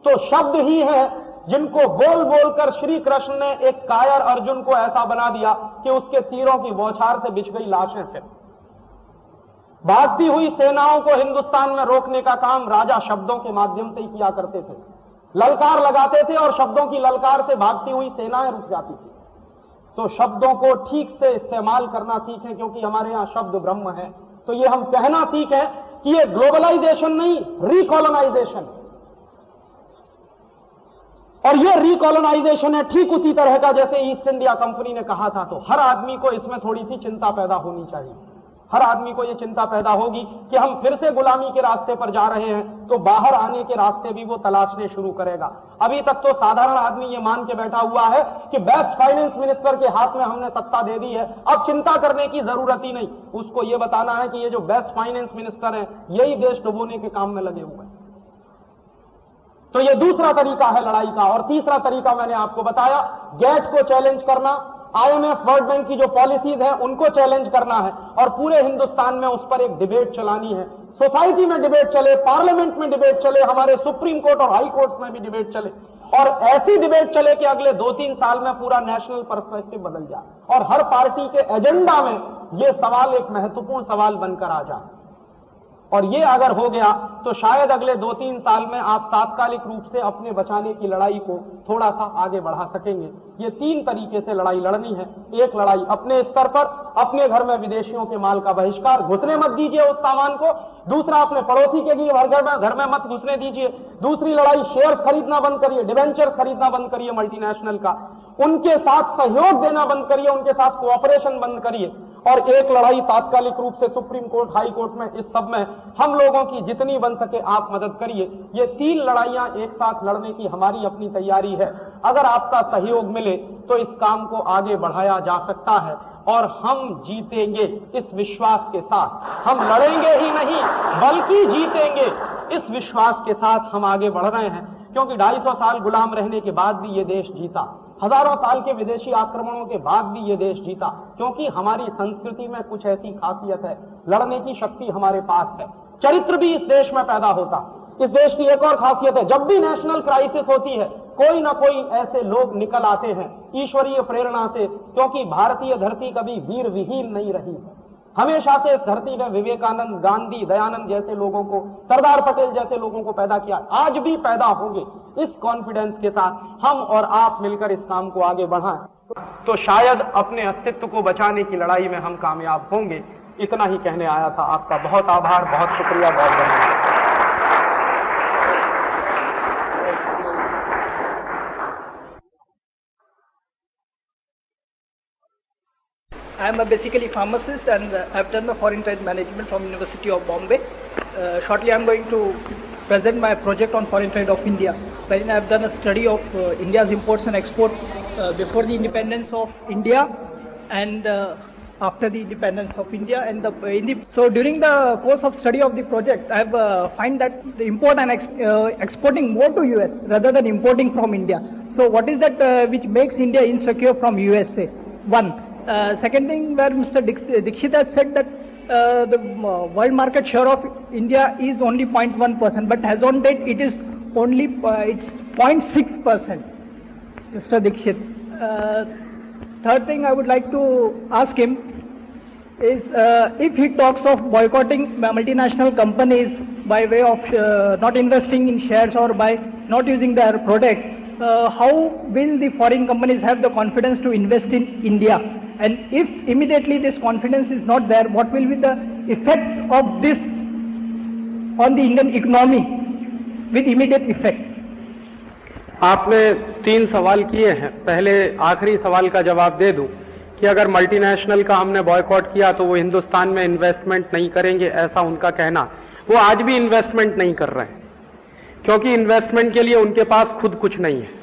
तो शब्द ही है जिनको बोल बोलकर श्री कृष्ण ने एक कायर अर्जुन को ऐसा बना दिया कि उसके तीरों की बौछार से बिछ गई लाशें। फिर भागती हुई सेनाओं को हिंदुस्तान में रोकने का काम राजा शब्दों के माध्यम से ही किया करते थे, ललकार लगाते थे और शब्दों की ललकार से भागती हुई सेनाएं रुक जाती थी। तो शब्दों को ठीक से इस्तेमाल करना सीखें, क्योंकि हमारे यहां शब्द ब्रह्म है। तो ये हम कहना सीखें कि ये ग्लोबलाइजेशन नहीं, रिकॉलोनाइजेशन, और ये रिकॉलोनाइजेशन है ठीक उसी तरह का जैसे ईस्ट इंडिया कंपनी ने कहा था। तो हर आदमी को इसमें थोड़ी सी चिंता पैदा होनी चाहिए, हर आदमी को यह चिंता पैदा होगी कि हम फिर से गुलामी के रास्ते पर जा रहे हैं, तो बाहर आने के रास्ते भी वो तलाशने शुरू करेगा। अभी तक तो साधारण आदमी ये मान के बैठा हुआ है कि बेस्ट फाइनेंस मिनिस्टर के हाथ में हमने सत्ता दे दी है, अब चिंता करने की जरूरत ही नहीं। उसको ये बताना है कि ये जो बेस्ट फाइनेंस मिनिस्टर है यही देश डुबोने के काम में लगे हुए हैं। तो ये दूसरा तरीका है लड़ाई का। और तीसरा तरीका मैंने आपको बताया, गेट को चैलेंज करना, IMF, वर्ल्ड बैंक की जो पॉलिसीज है उनको चैलेंज करना है, और पूरे हिंदुस्तान में उस पर एक डिबेट चलानी है। सोसाइटी में डिबेट चले, पार्लियामेंट में डिबेट चले, हमारे सुप्रीम कोर्ट और हाई कोर्ट में भी डिबेट चले, और ऐसी डिबेट चले कि अगले 2-3 साल में पूरा नेशनल पर्सपेक्टिव बदल जाए और हर पार्टी के एजेंडा में यह सवाल एक महत्वपूर्ण सवाल बनकर आ जाए। और ये अगर हो गया तो शायद अगले 2-3 साल में आप तात्कालिक रूप से अपने बचाने की लड़ाई को थोड़ा सा आगे बढ़ा सकेंगे। ये 3 तरीके से लड़ाई लड़नी है। एक लड़ाई अपने स्तर पर, अपने घर में विदेशियों के माल का बहिष्कार, घुसने मत दीजिए उस सामान को। दूसरा, अपने पड़ोसी के लिए घर में मत घुसने दीजिए। दूसरी लड़ाई, शेयर खरीदना बंद करिए, डिवेंचर खरीदना बंद करिए मल्टीनेशनल का, उनके साथ सहयोग देना बंद करिए, उनके साथ कोऑपरेशन बंद करिए। और एक लड़ाई तात्कालिक रूप से सुप्रीम कोर्ट, हाई कोर्ट में, इस सब में हम लोगों की जितनी बन सके आप मदद करिए। ये 3 लड़ाइयां एक साथ लड़ने की हमारी अपनी तैयारी है। अगर आपका सहयोग मिले तो इस काम को आगे बढ़ाया जा सकता है और हम जीतेंगे इस विश्वास के साथ। हम लड़ेंगे ही नहीं बल्कि जीतेंगे इस विश्वास के साथ हम आगे बढ़ रहे हैं, क्योंकि 250 साल गुलाम रहने के बाद भी ये देश जीता, हजारों साल के विदेशी आक्रमणों के बाद भी ये देश जीता, क्योंकि हमारी संस्कृति में कुछ ऐसी खासियत है, लड़ने की शक्ति हमारे पास है। चरित्र भी इस देश में पैदा होता। इस देश की एक और खासियत है, जब भी नेशनल क्राइसिस होती है कोई ना कोई ऐसे लोग निकल आते हैं ईश्वरीय प्रेरणा से, क्योंकि भारतीय धरती कभी वीर विहीन नहीं रही है। हमेशा से इस धरती ने विवेकानंद, गांधी, दयानंद जैसे लोगों को, सरदार पटेल जैसे लोगों को पैदा किया, आज भी पैदा होंगे। इस कॉन्फिडेंस के साथ हम और आप मिलकर इस काम को आगे बढ़ाएं तो शायद अपने अस्तित्व को बचाने की लड़ाई में हम कामयाब होंगे। इतना ही कहने आया था। आपका बहुत आभार, बहुत शुक्रिया, बहुत धन्यवाद। I am basically a pharmacist and I have done the foreign trade management from University of Bombay. Shortly I am going to present my project on foreign trade of India, wherein I have done a study of India's imports and exports before the independence of India and after the independence of India. And so during the course of study of the project, I have find that the import and exporting more to US rather than importing from India. So what is that which makes India insecure from USA? One. Second thing, where Mr. Dixit has said that the world market share of India is only 0.1%, but as on date it is only it's 0.6%. Mr. Dixit. Third thing I would like to ask him is if he talks of boycotting multinational companies by way of not investing in shares or by not using their products, how will the foreign companies have the confidence to invest in India? And if immediately this confidence is not there, what will be the effect of this on the Indian economy with immediate effect? आपने 3 सवाल किए हैं। पहले आखिरी सवाल का जवाब दे दूं कि अगर मल्टीनेशनल का हमने बॉयकॉट किया तो वो हिंदुस्तान में इन्वेस्टमेंट नहीं करेंगे, ऐसा उनका कहना। वो आज भी इन्वेस्टमेंट नहीं कर रहे हैं, क्योंकि इन्वेस्टमेंट के लिए उनके पास खुद कुछ नहीं है।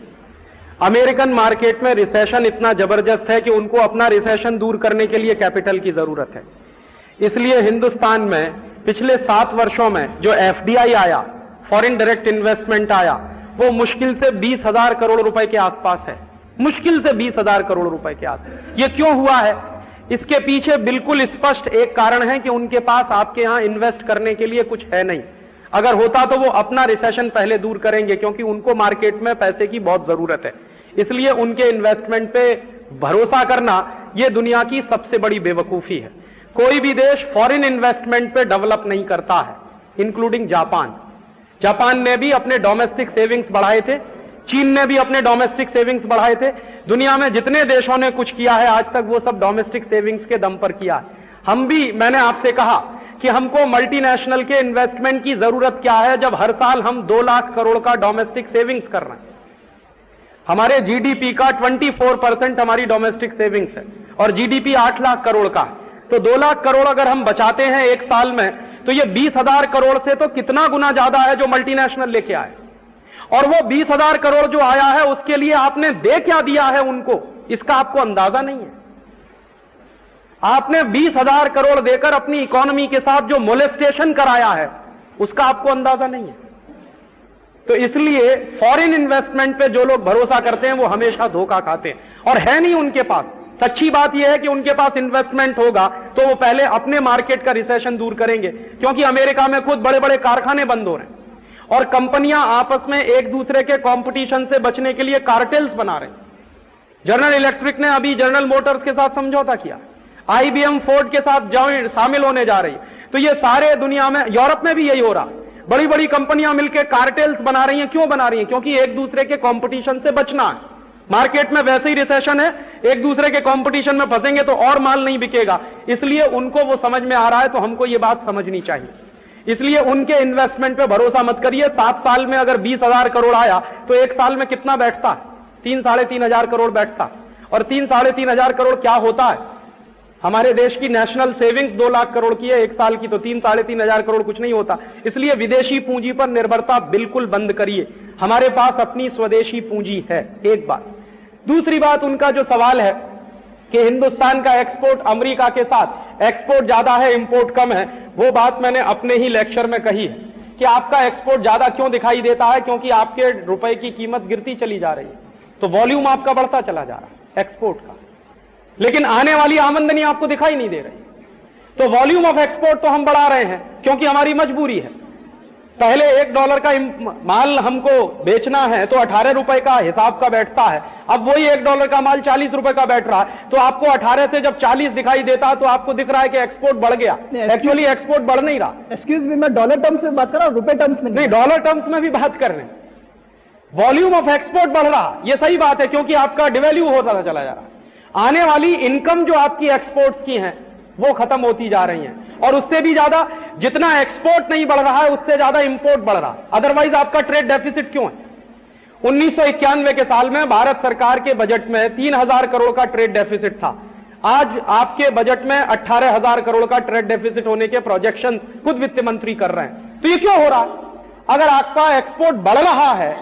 अमेरिकन मार्केट में रिसेशन इतना जबरदस्त है कि उनको अपना रिसेशन दूर करने के लिए कैपिटल की जरूरत है। इसलिए हिंदुस्तान में पिछले 7 वर्षों में जो एफडीआई आया, फॉरेन डायरेक्ट इन्वेस्टमेंट आया, वो मुश्किल से 20,000 करोड़ रुपए के आसपास है। मुश्किल से 20,000 करोड़ रुपए के आसपास। ये क्यों हुआ है? इसके पीछे बिल्कुल स्पष्ट एक कारण है कि उनके पास आपके यहां इन्वेस्ट करने के लिए कुछ है नहीं। अगर होता तो वो अपना रिसेशन पहले दूर करेंगे, क्योंकि उनको मार्केट में पैसे की बहुत जरूरत है। इसलिए उनके इन्वेस्टमेंट पे भरोसा करना यह दुनिया की सबसे बड़ी बेवकूफी है। कोई भी देश फॉरेन इन्वेस्टमेंट पे डेवलप नहीं करता है, इंक्लूडिंग जापान। जापान ने भी अपने डोमेस्टिक सेविंग्स बढ़ाए थे, चीन ने भी अपने डोमेस्टिक सेविंग्स बढ़ाए थे। दुनिया में जितने देशों ने कुछ किया है आज तक वो सब डोमेस्टिक सेविंग्स के दम पर किया है। हम भी, मैंने आपसे कहा कि हमको मल्टीनेशनल के इन्वेस्टमेंट की जरूरत क्या है, जब हर साल हम 2 लाख करोड़ का डोमेस्टिक सेविंग्स कर रहे हैं। हमारे जीडीपी का 24% हमारी डोमेस्टिक सेविंग्स है और जीडीपी 8 लाख करोड़ का। तो 2 लाख करोड़ अगर हम बचाते हैं एक साल में, तो ये 20,000 करोड़ से तो कितना गुना ज्यादा है जो मल्टीनेशनल लेके आए। और वो 20,000 करोड़ जो आया है उसके लिए आपने दे क्या दिया है उनको, इसका आपको अंदाजा नहीं है। आपने 20,000 करोड़ देकर अपनी इकोनॉमी के साथ जो मोलेस्टेशन कराया है उसका आपको अंदाजा नहीं है। तो इसलिए फॉरेन इन्वेस्टमेंट पे जो लोग भरोसा करते हैं वो हमेशा धोखा खाते हैं, और है नहीं उनके पास। सच्ची बात यह है कि उनके पास इन्वेस्टमेंट होगा तो वो पहले अपने मार्केट का रिसेशन दूर करेंगे, क्योंकि अमेरिका में खुद बड़े बड़े कारखाने बंद हो रहे हैं और कंपनियां आपस में एक दूसरे के कंपटीशन से बचने के लिए कार्टेल्स बना रहे हैं। जनरल इलेक्ट्रिक ने अभी जनरल मोटर्स के साथ समझौता किया, आईबीएम फोर्ड के साथ शामिल होने जा रही है। तो ये सारे दुनिया में, यूरोप में भी यही हो रहा। बड़ी बड़ी कंपनियां मिलकर कार्टेल्स बना रही हैं। क्यों बना रही हैं? क्योंकि एक दूसरे के कंपटीशन से बचना है। मार्केट में वैसे ही रिसेशन है, एक दूसरे के कंपटीशन में फंसेंगे तो और माल नहीं बिकेगा, इसलिए उनको वो समझ में आ रहा है। तो हमको ये बात समझनी चाहिए, इसलिए उनके इन्वेस्टमेंट पे भरोसा मत करिए। 7 साल में अगर 20,000 करोड़ आया तो 1 साल में कितना बैठता? 3-3.5 हजार करोड़ बैठता। और 3-3.5 हजार करोड़ क्या होता है? हमारे देश की नेशनल सेविंग्स 2 लाख करोड़ की है 1 साल की, तो 3-3.5 हजार करोड़ कुछ नहीं होता। इसलिए विदेशी पूंजी पर निर्भरता बिल्कुल बंद करिए। हमारे पास अपनी स्वदेशी पूंजी है, एक बात। दूसरी बात, उनका जो सवाल है कि हिंदुस्तान का एक्सपोर्ट अमेरिका के साथ, एक्सपोर्ट ज्यादा है इंपोर्ट कम है, वो बात मैंने अपने ही लेक्चर में कही है कि आपका एक्सपोर्ट ज्यादा क्यों दिखाई देता है? क्योंकि आपके रुपए की कीमत गिरती चली जा रही है, तो वॉल्यूम आपका बढ़ता चला जा रहा है एक्सपोर्ट का, लेकिन आने वाली आमदनी आपको दिखाई नहीं दे रही। तो वॉल्यूम ऑफ एक्सपोर्ट तो हम बढ़ा रहे हैं क्योंकि हमारी मजबूरी है। पहले $1 का माल हमको बेचना है तो 18 रुपए का हिसाब का बैठता है, अब वही $1 का माल 40 रुपए का बैठ रहा है। तो आपको 18 से जब 40 दिखाई देता है तो आपको दिख रहा है कि एक्सपोर्ट बढ़ गया। एक्चुअली एक्सपोर्ट बढ़ नहीं रहा। एक्सक्यूज मी, मैं डॉलर टर्म्स में बात कर रहा हूं, रुपए टर्म्स में नहीं, डॉलर टर्म्स में भी बात कर रहे हैं। वॉल्यूम ऑफ एक्सपोर्ट बढ़ रहा, यह सही बात है, क्योंकि आपका डिवैल्यू होता चला जा रहा। आने वाली इनकम जो आपकी एक्सपोर्ट्स की हैं वो खत्म होती जा रही हैं, और उससे भी ज्यादा जितना एक्सपोर्ट नहीं बढ़ रहा है उससे ज्यादा इंपोर्ट बढ़ रहा। अदरवाइज आपका ट्रेड डेफिसिट क्यों है? 1991 के साल में भारत सरकार के बजट में 3,000 करोड़ का ट्रेड डेफिसिट था। आज आपके बजट में 18,000 करोड़ का ट्रेड डेफिसिट होने के प्रोजेक्शन खुद वित्त मंत्री कर रहे हैं। तो ये क्यों हो रहा? अगर आपका एक्सपोर्ट बढ़ रहा है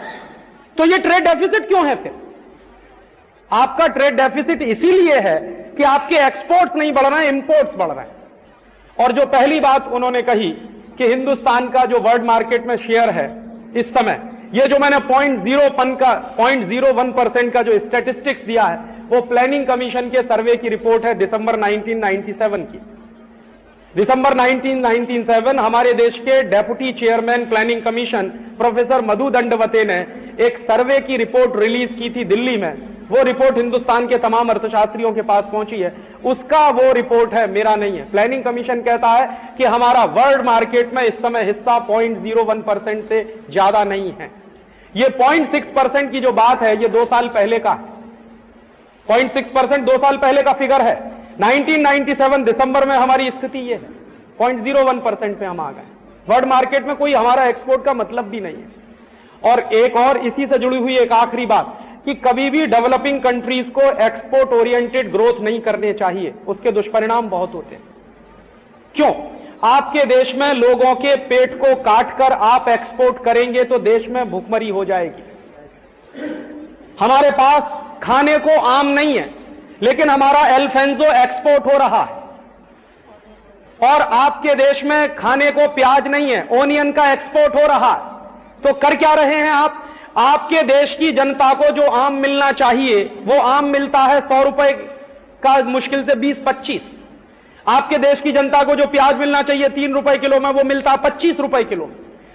तो ये ट्रेड डेफिसिट क्यों है? फिर आपका ट्रेड डेफिसिट इसीलिए है कि आपके एक्सपोर्ट्स नहीं बढ़ रहे हैं, इंपोर्ट्स बढ़ रहे हैं। और जो पहली बात उन्होंने कही कि हिंदुस्तान का जो वर्ल्ड मार्केट में शेयर है इस समय, ये जो मैंने 0.01% का जो स्टैटिस्टिक्स दिया है वो प्लानिंग कमीशन के सर्वे की रिपोर्ट है दिसंबर 1997 की। दिसंबर 1997 हमारे देश के deputy chairman planning commission professor Madhu Dandavate ने एक सर्वे की रिपोर्ट रिलीज की थी दिल्ली में। वो रिपोर्ट हिंदुस्तान के तमाम अर्थशास्त्रियों के पास पहुंची है, उसका वो रिपोर्ट है, मेरा नहीं है। प्लानिंग कमीशन कहता है कि हमारा वर्ल्ड मार्केट में इस समय हिस्सा 0.01% से ज्यादा नहीं है। ये 0.6% की जो बात है ये 2 साल पहले का है। 0.6% 2 साल पहले का फिगर है। 1997 दिसंबर में हमारी स्थिति ये है, 0.01% पे हम आ गए। वर्ल्ड मार्केट में कोई हमारा एक्सपोर्ट का मतलब भी नहीं है। और एक और इसी से जुड़ी हुई एक आखिरी बात कि कभी भी डेवलपिंग कंट्रीज को एक्सपोर्ट ओरिएंटेड ग्रोथ नहीं करने चाहिए, उसके दुष्परिणाम बहुत होते हैं। क्यों? आपके देश में लोगों के पेट को काटकर आप एक्सपोर्ट करेंगे तो देश में भुखमरी हो जाएगी। हमारे पास खाने को आम नहीं है, लेकिन हमारा एल्फेंजो एक्सपोर्ट हो रहा है। और आपके देश में खाने को प्याज नहीं है, ओनियन का एक्सपोर्ट हो रहा है। तो कर क्या रहे हैं आप? आपके देश की जनता को जो आम मिलना चाहिए वो आम मिलता है 100 रुपए का, मुश्किल से 20-25। आपके देश की जनता को जो प्याज मिलना चाहिए 3 रुपए किलो में वो मिलता है 25 रुपए किलो,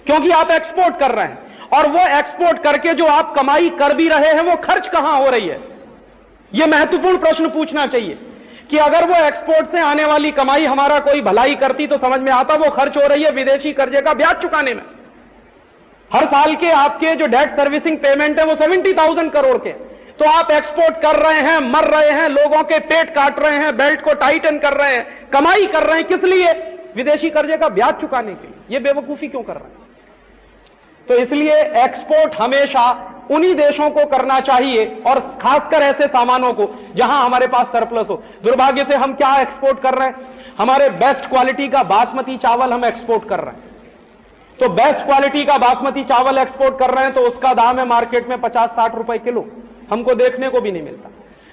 क्योंकि आप एक्सपोर्ट कर रहे हैं। और वो एक्सपोर्ट करके जो आप कमाई कर भी रहे हैं वो खर्च कहां हो रही है? यह महत्वपूर्ण प्रश्न पूछना चाहिए कि अगर वो एक्सपोर्ट से आने वाली कमाई हमारा कोई भलाई करती तो समझ में आता, वो खर्च हो रही है विदेशी कर्जे का ब्याज चुकाने में। हर साल के आपके जो डेट सर्विसिंग पेमेंट है वो 70,000 करोड़ के। तो आप एक्सपोर्ट कर रहे हैं, मर रहे हैं, लोगों के पेट काट रहे हैं, बेल्ट को टाइटन कर रहे हैं, कमाई कर रहे हैं, किस लिए? विदेशी कर्जे का ब्याज चुकाने के लिए। ये बेवकूफी क्यों कर रहे हैं? तो इसलिए एक्सपोर्ट हमेशा उन्हीं देशों को करना चाहिए, और खासकर ऐसे सामानों को जहां हमारे पास सरप्लस हो। दुर्भाग्य से हम क्या एक्सपोर्ट कर रहे हैं? हमारे बेस्ट क्वालिटी का बासमती चावल हम एक्सपोर्ट कर रहे हैं। तो बेस्ट क्वालिटी का बासमती चावल एक्सपोर्ट कर रहे हैं तो उसका दाम है मार्केट में 50-60 रुपए किलो, हमको देखने को भी नहीं मिलता।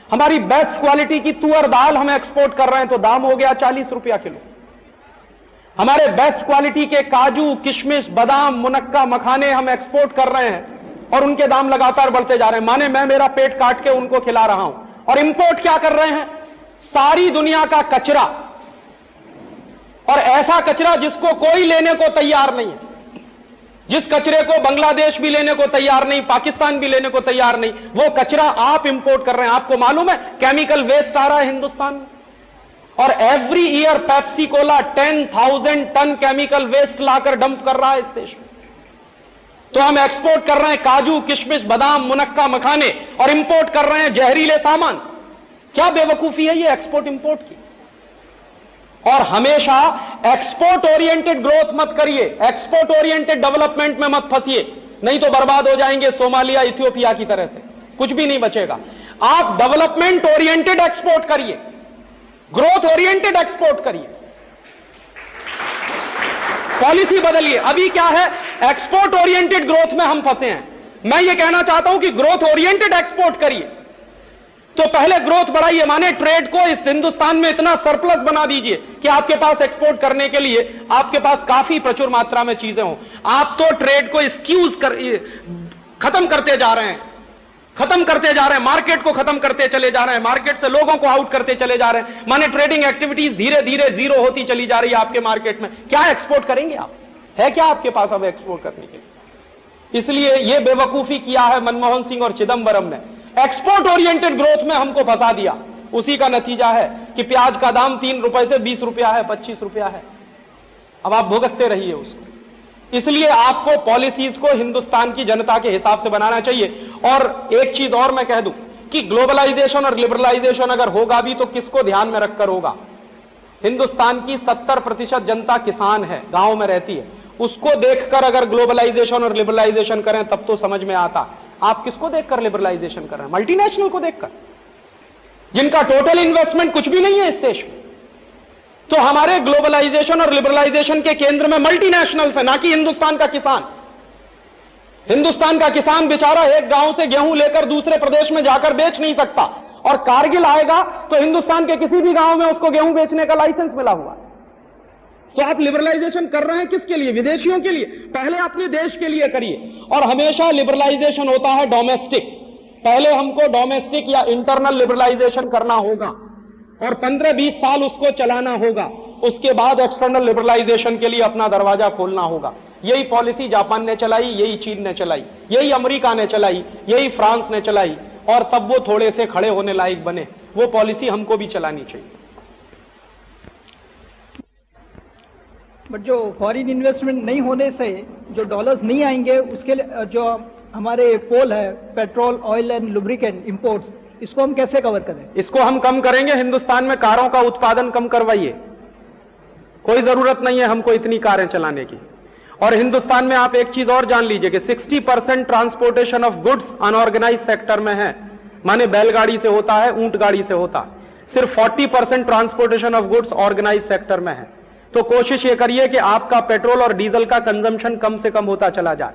हमारी बेस्ट क्वालिटी की तुअर दाल हम एक्सपोर्ट कर रहे हैं तो दाम हो गया 40 रुपया किलो। हमारे बेस्ट क्वालिटी के काजू, किशमिश, बादाम, मुनक्का, मखाने हम एक्सपोर्ट कर रहे हैं और उनके दाम लगातार बढ़ते जा रहे हैं। माने मैं मेरा पेट काट के उनको खिला रहा हूं। और इंपोर्ट क्या कर रहे हैं? सारी दुनिया का कचरा, और ऐसा कचरा जिसको कोई लेने को तैयार नहीं है, जिस कचरे को बांग्लादेश भी लेने को तैयार नहीं, पाकिस्तान भी लेने को तैयार नहीं, वो कचरा आप इंपोर्ट कर रहे हैं। आपको मालूम है केमिकल वेस्ट आ रहा है हिंदुस्तान में, और every year Pepsi Cola 10,000 ton chemical waste लाकर डंप कर रहा है इस देश में। तो हम एक्सपोर्ट कर रहे हैं काजू, किशमिश, बादाम, मुनक्का, मखाने, और इंपोर्ट कर रहे हैं जहरीले सामान। क्या बेवकूफी है ये एक्सपोर्ट इंपोर्ट की। और हमेशा एक्सपोर्ट ओरिएंटेड ग्रोथ मत करिए, एक्सपोर्ट ओरिएंटेड डेवलपमेंट में मत फंसिए, नहीं तो बर्बाद हो जाएंगे सोमालिया, इथियोपिया की तरह से, कुछ भी नहीं बचेगा। आप डेवलपमेंट ओरिएंटेड एक्सपोर्ट करिए, ग्रोथ ओरिएंटेड एक्सपोर्ट करिए, पॉलिसी बदलिए। अभी क्या है, एक्सपोर्ट ओरिएंटेड ग्रोथ में हम फंसे हैं। मैं ये कहना चाहता हूं कि ग्रोथ ओरिएंटेड एक्सपोर्ट करिए। तो पहले ग्रोथ बढ़ाइए, माने ट्रेड को इस हिंदुस्तान में इतना सरप्लस बना दीजिए कि आपके पास एक्सपोर्ट करने के लिए आपके पास काफी प्रचुर मात्रा में चीजें हों। आप तो ट्रेड को खत्म करते जा रहे हैं, मार्केट को खत्म करते चले जा रहे हैं, मार्केट से लोगों को आउट करते चले जा रहे हैं, माने ट्रेडिंग एक्टिविटीज धीरे धीरे जीरो होती चली जा रही है आपके मार्केट में। क्या एक्सपोर्ट करेंगे आप? है क्या आपके पास अब एक्सपोर्ट करने के लिए? इसलिए यह बेवकूफी किया है मनमोहन सिंह और चिदंबरम ने, एक्सपोर्ट ओरिएंटेड ग्रोथ में हमको फंसा दिया। उसी का नतीजा है कि प्याज का दाम 3 रुपए से 20 रुपया है, 25 रुपया है। अब आप भुगतते रहिए उसको। इसलिए आपको पॉलिसीज को हिंदुस्तान की जनता के हिसाब से बनाना चाहिए। और एक चीज और मैं कह दूं कि ग्लोबलाइजेशन और लिबरलाइजेशन अगर होगा भी तो किसको ध्यान में रखकर होगा? हिंदुस्तान की 70% जनता किसान है, गांव में रहती है। उसको देखकर अगर ग्लोबलाइजेशन और लिबरलाइजेशन करें तब तो समझ में आता। आप किसको देखकर लिबरलाइजेशन कर रहे हैं? मल्टीनेशनल को देखकर, जिनका टोटल इन्वेस्टमेंट कुछ भी नहीं है इस देश में। तो हमारे ग्लोबलाइजेशन और लिबरलाइजेशन के केंद्र में मल्टीनेशनल्स है, ना कि हिंदुस्तान का किसान। हिंदुस्तान का किसान बेचारा एक गांव से गेहूं लेकर दूसरे प्रदेश में जाकर बेच नहीं सकता, और कारगिल आएगा तो हिंदुस्तान के किसी भी गांव में उसको गेहूं बेचने का लाइसेंस मिला हुआ है। तो आप लिबरलाइजेशन कर रहे हैं किसके लिए? विदेशियों के लिए? पहले अपने देश के लिए करिए। और हमेशा लिबरलाइजेशन होता है डोमेस्टिक। पहले हमको डोमेस्टिक या इंटरनल लिबरलाइजेशन करना होगा और 15-20 साल उसको चलाना होगा। उसके बाद एक्सटर्नल लिबरलाइजेशन के लिए अपना दरवाजा खोलना होगा। यही पॉलिसी जापान ने चलाई, यही चीन ने चलाई, यही अमेरिका ने चलाई, यही फ्रांस ने चलाई, और तब वो थोड़े से खड़े होने लायक बने। वो पॉलिसी हमको भी चलानी चाहिए। बट जो फॉरेन इन्वेस्टमेंट नहीं होने से जो डॉलर्स नहीं आएंगे, उसके लिए जो हमारे पोल है petrol, oil and lubricant imports, इसको हम कैसे कवर करें? इसको हम कम करेंगे। हिंदुस्तान में कारों का उत्पादन कम करवाइए। कोई जरूरत नहीं है हमको इतनी कारें चलाने की। और हिंदुस्तान में आप एक चीज और जान लीजिए कि 60% transportation of goods unorganised sector में है, माने बैलगाड़ी से होता है, ऊंट गाड़ी से होता है। सिर्फ 40% transportation of goods organised sector में है। तो कोशिश ये करिए कि आपका पेट्रोल और डीजल का कंजम्पशन कम से कम होता चला जाए,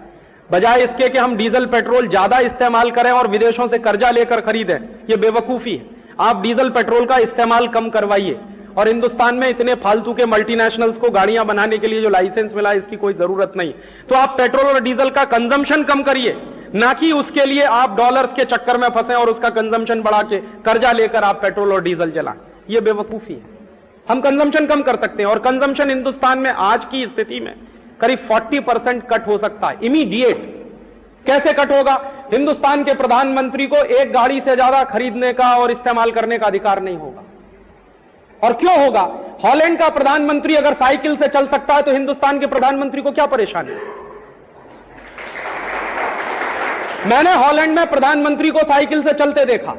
बजाय इसके कि हम डीजल पेट्रोल ज्यादा इस्तेमाल करें और विदेशों से कर्जा लेकर खरीदें। ये बेवकूफी है। आप डीजल पेट्रोल का इस्तेमाल कम करवाइए। और हिंदुस्तान में इतने फालतू के मल्टीनेशनल्स को गाड़ियां बनाने के लिए जो लाइसेंस मिला, इसकी कोई जरूरत नहीं। तो आप पेट्रोल और डीजल का कंजम्पशन कम करिए, ना कि उसके लिए आप डॉलर्स के चक्कर में फंसे और उसका कंजम्पशन बढ़ा के कर्जा लेकर आप पेट्रोल और डीजल जलाएं। ये बेवकूफी है। हम कंजम्पशन कम कर सकते हैं। और कंजम्पशन हिंदुस्तान में आज की स्थिति में करीब 40% कट हो सकता है, इमीडिएट। कैसे कट होगा? हिंदुस्तान के प्रधानमंत्री को एक गाड़ी से ज्यादा खरीदने का और इस्तेमाल करने का अधिकार नहीं होगा। और क्यों होगा? हॉलैंड का प्रधानमंत्री अगर साइकिल से चल सकता है तो हिंदुस्तान के प्रधानमंत्री को क्या परेशानी है? मैंने हॉलैंड में प्रधानमंत्री को साइकिल से चलते देखा।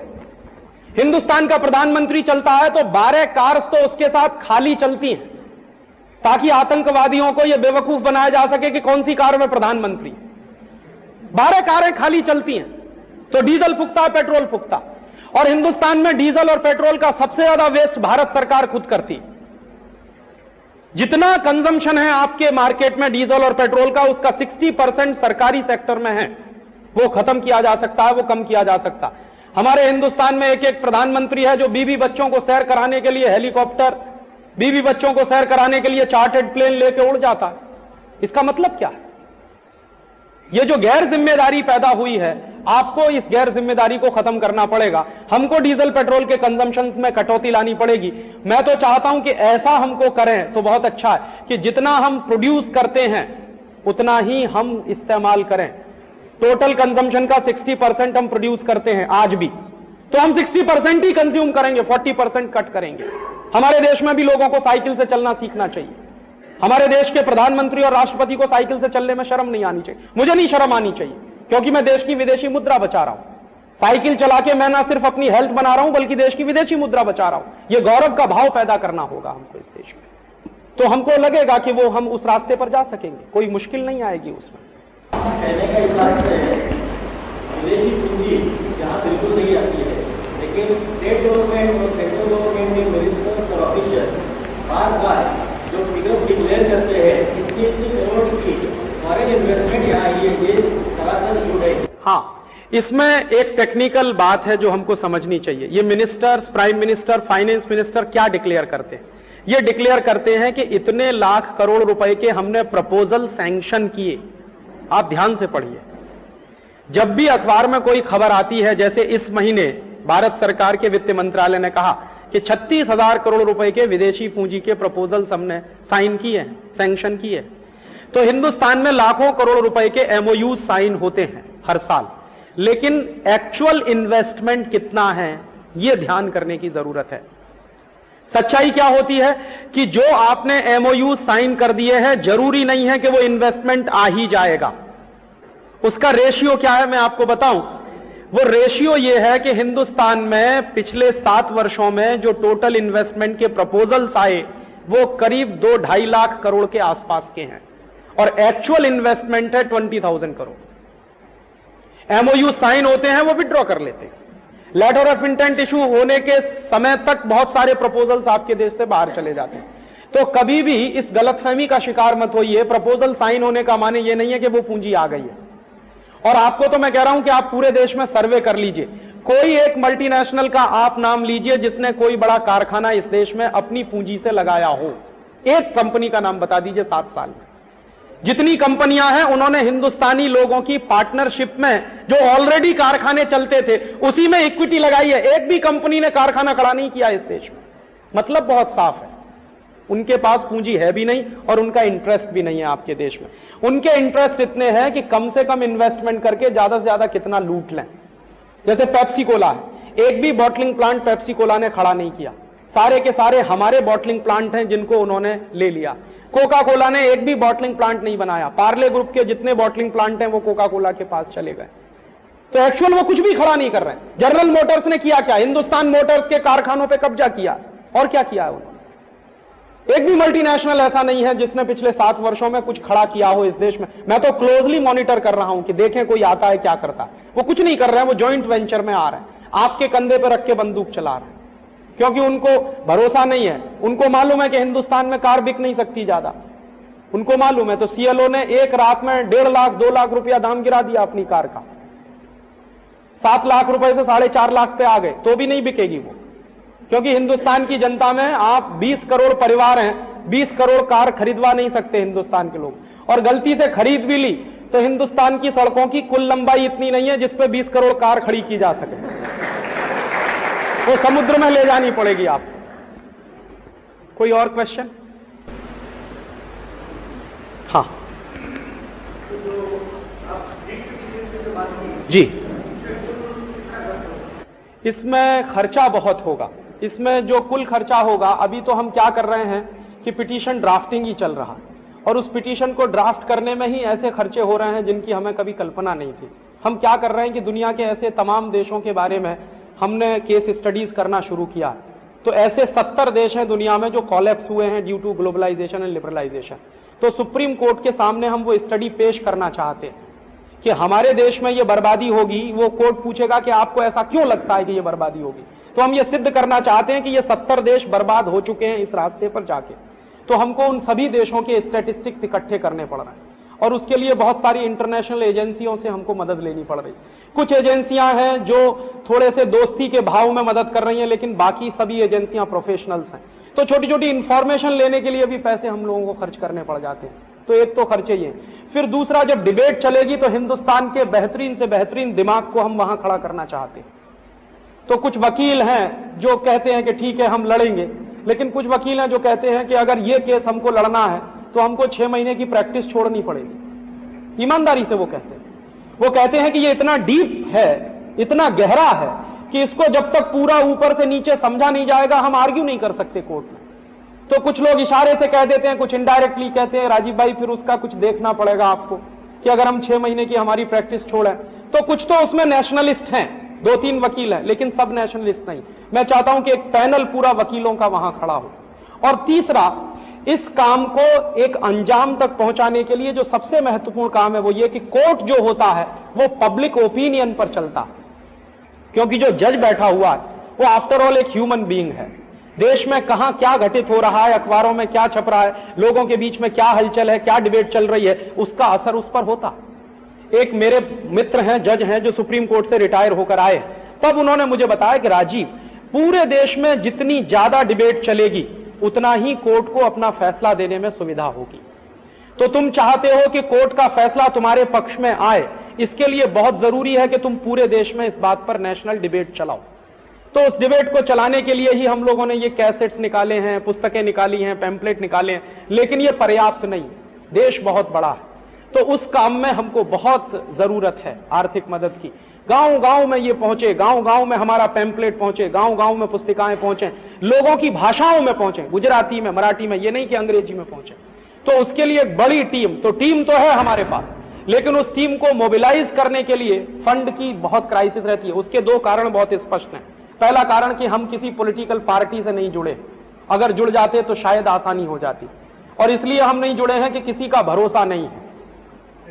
हिंदुस्तान का प्रधानमंत्री चलता है तो 12 कार्स तो उसके साथ खाली चलती हैं, ताकि आतंकवादियों को यह बेवकूफ बनाया जा सके कि कौन सी कार में प्रधानमंत्री। 12 कारें खाली चलती हैं तो डीजल फूकता है, पेट्रोल फूकता। और हिंदुस्तान में डीजल और पेट्रोल का सबसे ज्यादा वेस्ट भारत सरकार खुद करती। जितना कंजम्पशन है आपके मार्केट में डीजल और पेट्रोल का, उसका 60% सरकारी सेक्टर में है। वो खत्म किया जा सकता है, वो कम किया जा सकता है। हमारे हिंदुस्तान में एक प्रधानमंत्री है जो बीवी बच्चों को सैर कराने के लिए हेलीकॉप्टर, बीवी बच्चों को सैर कराने के लिए चार्टर्ड प्लेन लेके उड़ जाता है। इसका मतलब क्या है? ये जो गैर जिम्मेदारी पैदा हुई है, आपको इस गैर जिम्मेदारी को खत्म करना पड़ेगा। हमको डीजल पेट्रोल के कंजम्पशन में कटौती लानी पड़ेगी। मैं तो चाहता हूं कि ऐसा हमको करें तो बहुत अच्छा है कि जितना हम प्रोड्यूस करते हैं उतना ही हम इस्तेमाल करें। टोटल कंजम्पशन का 60% हम प्रोड्यूस करते हैं आज भी, तो हम 60% ही कंज्यूम करेंगे, 40% कट करेंगे। हमारे देश में भी लोगों को साइकिल से चलना सीखना चाहिए। हमारे देश के प्रधानमंत्री और राष्ट्रपति को साइकिल से चलने में शर्म नहीं आनी चाहिए। मुझे नहीं शर्म आनी चाहिए, क्योंकि मैं देश की विदेशी मुद्रा बचा रहा हूं। साइकिल चला के मैं ना सिर्फ अपनी हेल्थ बना रहा हूं, बल्कि देश की विदेशी मुद्रा बचा रहा हूं। यह गौरव का भाव पैदा करना होगा हमको इस देश में, तो हमको लगेगा कि वो हम उस रास्ते पर जा सकेंगे, कोई मुश्किल नहीं आएगी उसमें। कहने का हिसाब से विदेशी पूंजी यहाँ बिल्कुल नहीं आती है, लेकिन स्टेट गवर्नमेंट और सेंट्रल गवर्नमेंट के मिनिस्टर्स और ऑफिशियल बार जो फिगर्स डिक्लेयर करते हैं इतनी करोड़ की फॉरेन इन्वेस्टमेंट यहाँ आई है, ये सरासर झूठ है। हाँ, इसमें एक टेक्निकल बात है जो हमको समझनी चाहिए। ये ministers, prime minister, finance minister क्या डिक्लेयर करते हैं? ये डिक्लेयर करते हैं कि इतने लाख करोड़ रुपए के हमने प्रपोजल सैंक्शन किए। आप ध्यान से पढ़िए, जब भी अखबार में कोई खबर आती है, जैसे इस महीने भारत सरकार के वित्त मंत्रालय ने कहा कि 36,000 करोड़ रुपए के विदेशी पूंजी के प्रपोजल्स हमने साइन किए, सैंक्शन किए, तो हिंदुस्तान में लाखों करोड़ रुपए के एमओयू साइन होते हैं हर साल, लेकिन एक्चुअल इन्वेस्टमेंट कितना है यह ध्यान करने की जरूरत है। सच्चाई क्या होती है कि जो आपने एमओयू साइन कर दिए हैं, जरूरी नहीं है कि वो इन्वेस्टमेंट आ ही जाएगा। उसका रेशियो क्या है मैं आपको बताऊं। वो रेशियो ये है कि हिंदुस्तान में पिछले 7 वर्षों में जो टोटल इन्वेस्टमेंट के प्रपोजल्स आए वो करीब 2-2.5 लाख करोड़ के आसपास के हैं, और एक्चुअल इन्वेस्टमेंट है 20,000 करोड़। एमओयू साइन होते हैं, वो विड्रॉ कर लेते हैं। लेटर ऑफ इंटेंट इशू होने के समय तक बहुत सारे प्रपोजल्स आपके देश से बाहर चले जाते हैं। तो कभी भी इस गलतफहमी का शिकार मत होइए। प्रपोजल साइन होने का माने ये नहीं है कि वो पूंजी आ गई है। और आपको तो मैं कह रहा हूं कि आप पूरे देश में सर्वे कर लीजिए, कोई एक मल्टीनेशनल का आप नाम लीजिए जिसने कोई बड़ा कारखाना इस देश में अपनी पूंजी से लगाया हो। एक कंपनी का नाम बता दीजिए 7 साल में। जितनी कंपनियां हैं उन्होंने हिंदुस्तानी लोगों की पार्टनरशिप में जो ऑलरेडी कारखाने चलते थे उसी में इक्विटी लगाई है। एक भी कंपनी ने कारखाना खड़ा नहीं किया इस देश में। मतलब बहुत साफ है, उनके पास पूंजी है भी नहीं और उनका इंटरेस्ट भी नहीं है आपके देश में। उनके इंटरेस्ट इतने हैं कि कम से कम इन्वेस्टमेंट करके ज्यादा से ज्यादा कितना लूट लें। जैसे पेप्सी कोला है, एक भी बॉटलिंग प्लांट पेप्सी कोला ने खड़ा नहीं किया, सारे के सारे हमारे बॉटलिंग प्लांट हैं जिनको उन्होंने ले लिया। कोका कोला ने एक भी बॉटलिंग प्लांट नहीं बनाया। पार्ले ग्रुप के जितने बॉटलिंग प्लांट हैं वो कोका कोला के पास चले गए। तो एक्चुअल वो कुछ भी खड़ा नहीं कर रहे हैं। जनरल मोटर्स ने किया क्या? हिंदुस्तान मोटर्स के कारखानों पे कब्जा किया। और क्या किया है उन्होंने? एक भी मल्टीनेशनल ऐसा नहीं है जिसने पिछले 7 वर्षों में कुछ खड़ा किया हो इस देश में। मैं तो क्लोजली मॉनिटर कर रहा हूं कि देखें कोई आता है क्या करता है। वो कुछ नहीं कर रहे हैं, वो ज्वाइंट वेंचर में आ रहे हैं, आपके कंधे पर रख के बंदूक चला रहे हैं, क्योंकि उनको भरोसा नहीं है। उनको मालूम है कि हिंदुस्तान में कार बिक नहीं सकती ज्यादा, उनको मालूम है। तो सीएलओ ने एक रात में 1.5 लाख 2 लाख रुपया दाम गिरा दिया अपनी कार का। 7 लाख रुपए से 4.5 लाख पे आ गए, तो भी नहीं बिकेगी वो, क्योंकि हिंदुस्तान की जनता में आप 20 करोड़ परिवार हैं, 20 करोड़ कार खरीदवा नहीं सकते हिंदुस्तान के लोग। और गलती से खरीद भी ली तो हिंदुस्तान की सड़कों की कुल लंबाई इतनी नहीं है जिसपे 20 करोड़ कार खड़ी की जा सके। वो समुद्र में ले जानी पड़ेगी आपको। कोई और क्वेश्चन? हाँ जी, इसमें खर्चा बहुत होगा। इसमें जो कुल खर्चा होगा, अभी तो हम क्या कर रहे हैं कि पिटीशन ड्राफ्टिंग ही चल रहा है, और उस पिटीशन को ड्राफ्ट करने में ही ऐसे खर्चे हो रहे हैं जिनकी हमें कभी कल्पना नहीं थी। हम क्या कर रहे हैं कि दुनिया के ऐसे तमाम देशों के बारे में हमने केस स्टडीज करना शुरू किया। तो ऐसे 70 देश हैं दुनिया में जो कॉलेप्स हुए हैं due to globalisation and liberalisation. तो सुप्रीम कोर्ट के सामने हम वो स्टडी पेश करना चाहते हैं कि हमारे देश में ये बर्बादी होगी। वो कोर्ट पूछेगा कि आपको ऐसा क्यों लगता है कि ये बर्बादी होगी, तो हम ये सिद्ध करना चाहते हैं कि ये 70 देश बर्बाद हो चुके हैं इस रास्ते पर जाके। तो हमको उन सभी देशों के स्टैटिस्टिक्स इकट्ठे करने पड़ रहे हैं, और उसके लिए बहुत सारी इंटरनेशनल एजेंसियों से हमको मदद लेनी पड़ रही। कुछ एजेंसियां हैं जो थोड़े से दोस्ती के भाव में मदद कर रही हैं, लेकिन बाकी सभी एजेंसियां प्रोफेशनल्स हैं। तो छोटी छोटी इंफॉर्मेशन लेने के लिए भी पैसे हम लोगों को खर्च करने पड़ जाते हैं। तो एक तो खर्चे ही हैं। फिर दूसरा, जब डिबेट चलेगी तो हिंदुस्तान के बेहतरीन से बेहतरीन दिमाग को हम वहां खड़ा करना चाहते हैं। तो कुछ वकील हैं जो कहते हैं कि ठीक है हम लड़ेंगे, लेकिन कुछ वकील हैं जो कहते हैं कि अगर ये केस हमको लड़ना है तो हमको 6 महीने की प्रैक्टिस छोड़नी पड़ेगी। ईमानदारी से वो कहते हैं कि ये इतना डीप है, इतना गहरा है कि इसको जब तक पूरा ऊपर से नीचे समझा नहीं जाएगा हम आर्ग्यू नहीं कर सकते कोर्ट में। तो कुछ लोग इशारे से कह देते हैं, कुछ इनडायरेक्टली कहते हैं, राजीव भाई फिर उसका कुछ देखना पड़ेगा आपको कि अगर हम 6 महीने की हमारी प्रैक्टिस छोड़ें तो कुछ तो उसमें नेशनलिस्ट हैं, 2-3 वकील हैं, लेकिन सब नेशनलिस्ट नहीं। मैं चाहता हूं कि एक पैनल पूरा वकीलों का वहां खड़ा हो। और तीसरा, इस काम को एक अंजाम तक पहुंचाने के लिए जो सबसे महत्वपूर्ण काम है वो ये कि कोर्ट जो होता है वो पब्लिक ओपिनियन पर चलता है, क्योंकि जो जज बैठा हुआ है वो आफ्टर ऑल एक ह्यूमन बीइंग है। देश में कहां क्या घटित हो रहा है, अखबारों में क्या छप रहा है, लोगों के बीच में क्या हलचल है, क्या डिबेट चल रही है, उसका असर उस पर होता। एक मेरे मित्र हैं, जज हैं, जो सुप्रीम कोर्ट से रिटायर होकर आए, तब उन्होंने मुझे बताया कि राजीव, पूरे देश में जितनी ज्यादा डिबेट चलेगी उतना ही कोर्ट को अपना फैसला देने में सुविधा होगी। तो तुम चाहते हो कि कोर्ट का फैसला तुम्हारे पक्ष में आए, इसके लिए बहुत जरूरी है कि तुम पूरे देश में इस बात पर नेशनल डिबेट चलाओ। तो उस डिबेट को चलाने के लिए ही हम लोगों ने ये कैसेट्स निकाले हैं, पुस्तकें निकाली हैं, पैम्पलेट निकाले हैं, लेकिन ये पर्याप्त नहीं। देश बहुत बड़ा है, तो उस काम में हमको बहुत जरूरत है आर्थिक मदद की। गांव गांव में ये पहुंचे, गांव गांव में हमारा पैम्पलेट पहुंचे, गांव गांव में पुस्तिकाएं पहुंचे, लोगों की भाषाओं में पहुंचे, गुजराती में, मराठी में, ये नहीं कि अंग्रेजी में पहुंचे। तो उसके लिए एक बड़ी टीम तो है हमारे पास, लेकिन उस टीम को मोबिलाइज करने के लिए फंड की बहुत क्राइसिस रहती है। उसके 2 कारण बहुत स्पष्ट हैं। पहला कारण कि हम किसी पॉलिटिकल पार्टी से नहीं जुड़े, अगर जुड़ जाते तो शायद आसानी हो जाती, और इसलिए हम नहीं जुड़े हैं कि किसी का भरोसा नहीं है।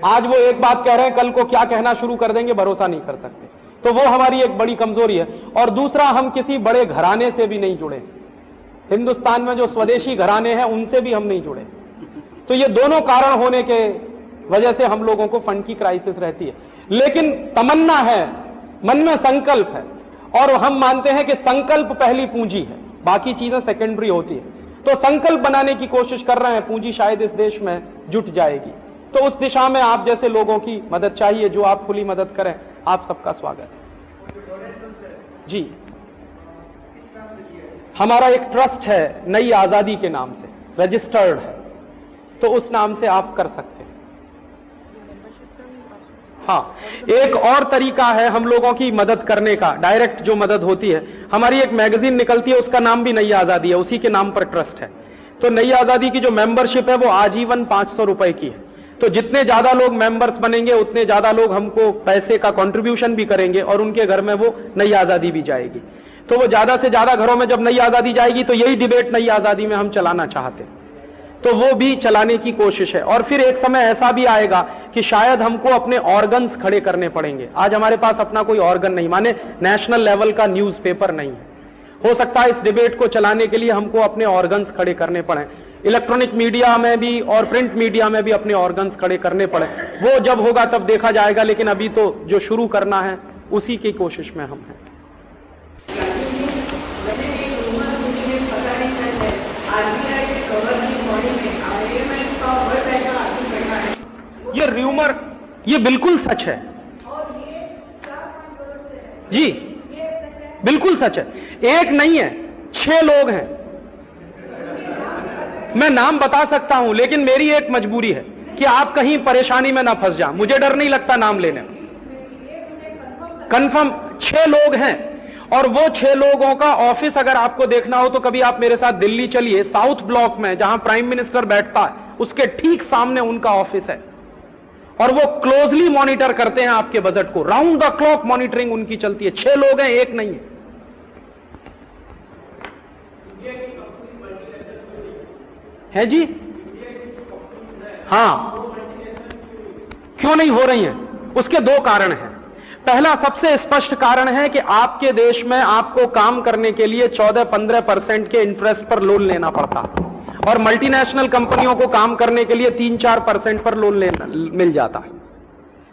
आज वो एक बात कह रहे हैं, कल को क्या कहना शुरू कर देंगे, भरोसा नहीं कर सकते। तो वो हमारी एक बड़ी कमजोरी है। और दूसरा, हम किसी बड़े घराने से भी नहीं जुड़े। हिंदुस्तान में जो स्वदेशी घराने हैं उनसे भी हम नहीं जुड़े। तो ये दोनों कारण होने के वजह से हम लोगों को फंड की क्राइसिस रहती है। लेकिन तमन्ना है, मन में संकल्प है, और हम मानते हैं कि संकल्प पहली पूंजी है, बाकी चीजें सेकेंडरी होती है। तो संकल्प बनाने की कोशिश कर रहे हैं, पूंजी शायद इस देश में जुट जाएगी। तो उस दिशा में आप जैसे लोगों की मदद चाहिए, जो आप खुली मदद करें, आप सबका स्वागत है। जी, हमारा एक ट्रस्ट है नई आजादी के नाम से, रजिस्टर्ड है, तो उस नाम से आप कर सकते हैं। हाँ, एक और तरीका है हम लोगों की मदद करने का, डायरेक्ट जो मदद होती है, हमारी एक मैगजीन निकलती है, उसका नाम भी नई आजादी है, उसी के नाम पर ट्रस्ट है। तो नई आजादी की जो मेंबरशिप है वो आजीवन 500 रुपए की है। तो जितने ज्यादा लोग मेंबर्स बनेंगे उतने ज्यादा लोग हमको पैसे का कंट्रीब्यूशन भी करेंगे, और उनके घर में वो नई आजादी भी जाएगी। तो वो ज्यादा से ज्यादा घरों में जब नई आजादी जाएगी तो यही डिबेट नई आजादी में हम चलाना चाहते हैं, तो वो भी चलाने की कोशिश है। और फिर एक समय ऐसा भी आएगा कि शायद हमको अपने ऑर्गन्स खड़े करने पड़ेंगे। आज हमारे पास अपना कोई ऑर्गन नहीं, माने नेशनल लेवल का न्यूज़पेपर नहीं है। हो सकता है इस डिबेट को चलाने के लिए हमको अपने ऑर्गन्स खड़े करने पड़े, इलेक्ट्रॉनिक मीडिया में भी और प्रिंट मीडिया में भी अपने ऑर्गन्स खड़े करने पड़े। वो जब होगा तब देखा जाएगा, लेकिन अभी तो जो शुरू करना है उसी की कोशिश में हम हैं। ये र्यूमर, ये बिल्कुल सच है जी, बिल्कुल सच है। एक नहीं है, 6 लोग हैं। मैं नाम बता सकता हूं, लेकिन मेरी एक मजबूरी है कि आप कहीं परेशानी में ना फंस जाएं। मुझे डर नहीं लगता नाम लेने में। कंफर्म 6 लोग हैं, और वो 6 लोगों का ऑफिस अगर आपको देखना हो तो कभी आप मेरे साथ दिल्ली चलिए, साउथ ब्लॉक में जहां प्राइम मिनिस्टर बैठता है उसके ठीक सामने उनका ऑफिस है, और वो क्लोजली मॉनिटर करते हैं आपके बजट को। राउंड द क्लॉक मॉनिटरिंग उनकी चलती है। 6 लोग हैं, एक नहीं है जी। हां, क्यों नहीं हो रही हैं? उसके 2 कारण हैं। पहला सबसे स्पष्ट कारण है कि आपके देश में आपको काम करने के लिए 14-15% के इंटरेस्ट पर लोन लेना पड़ता है, और मल्टीनेशनल कंपनियों को काम करने के लिए 3-4% पर लोन मिल जाता है।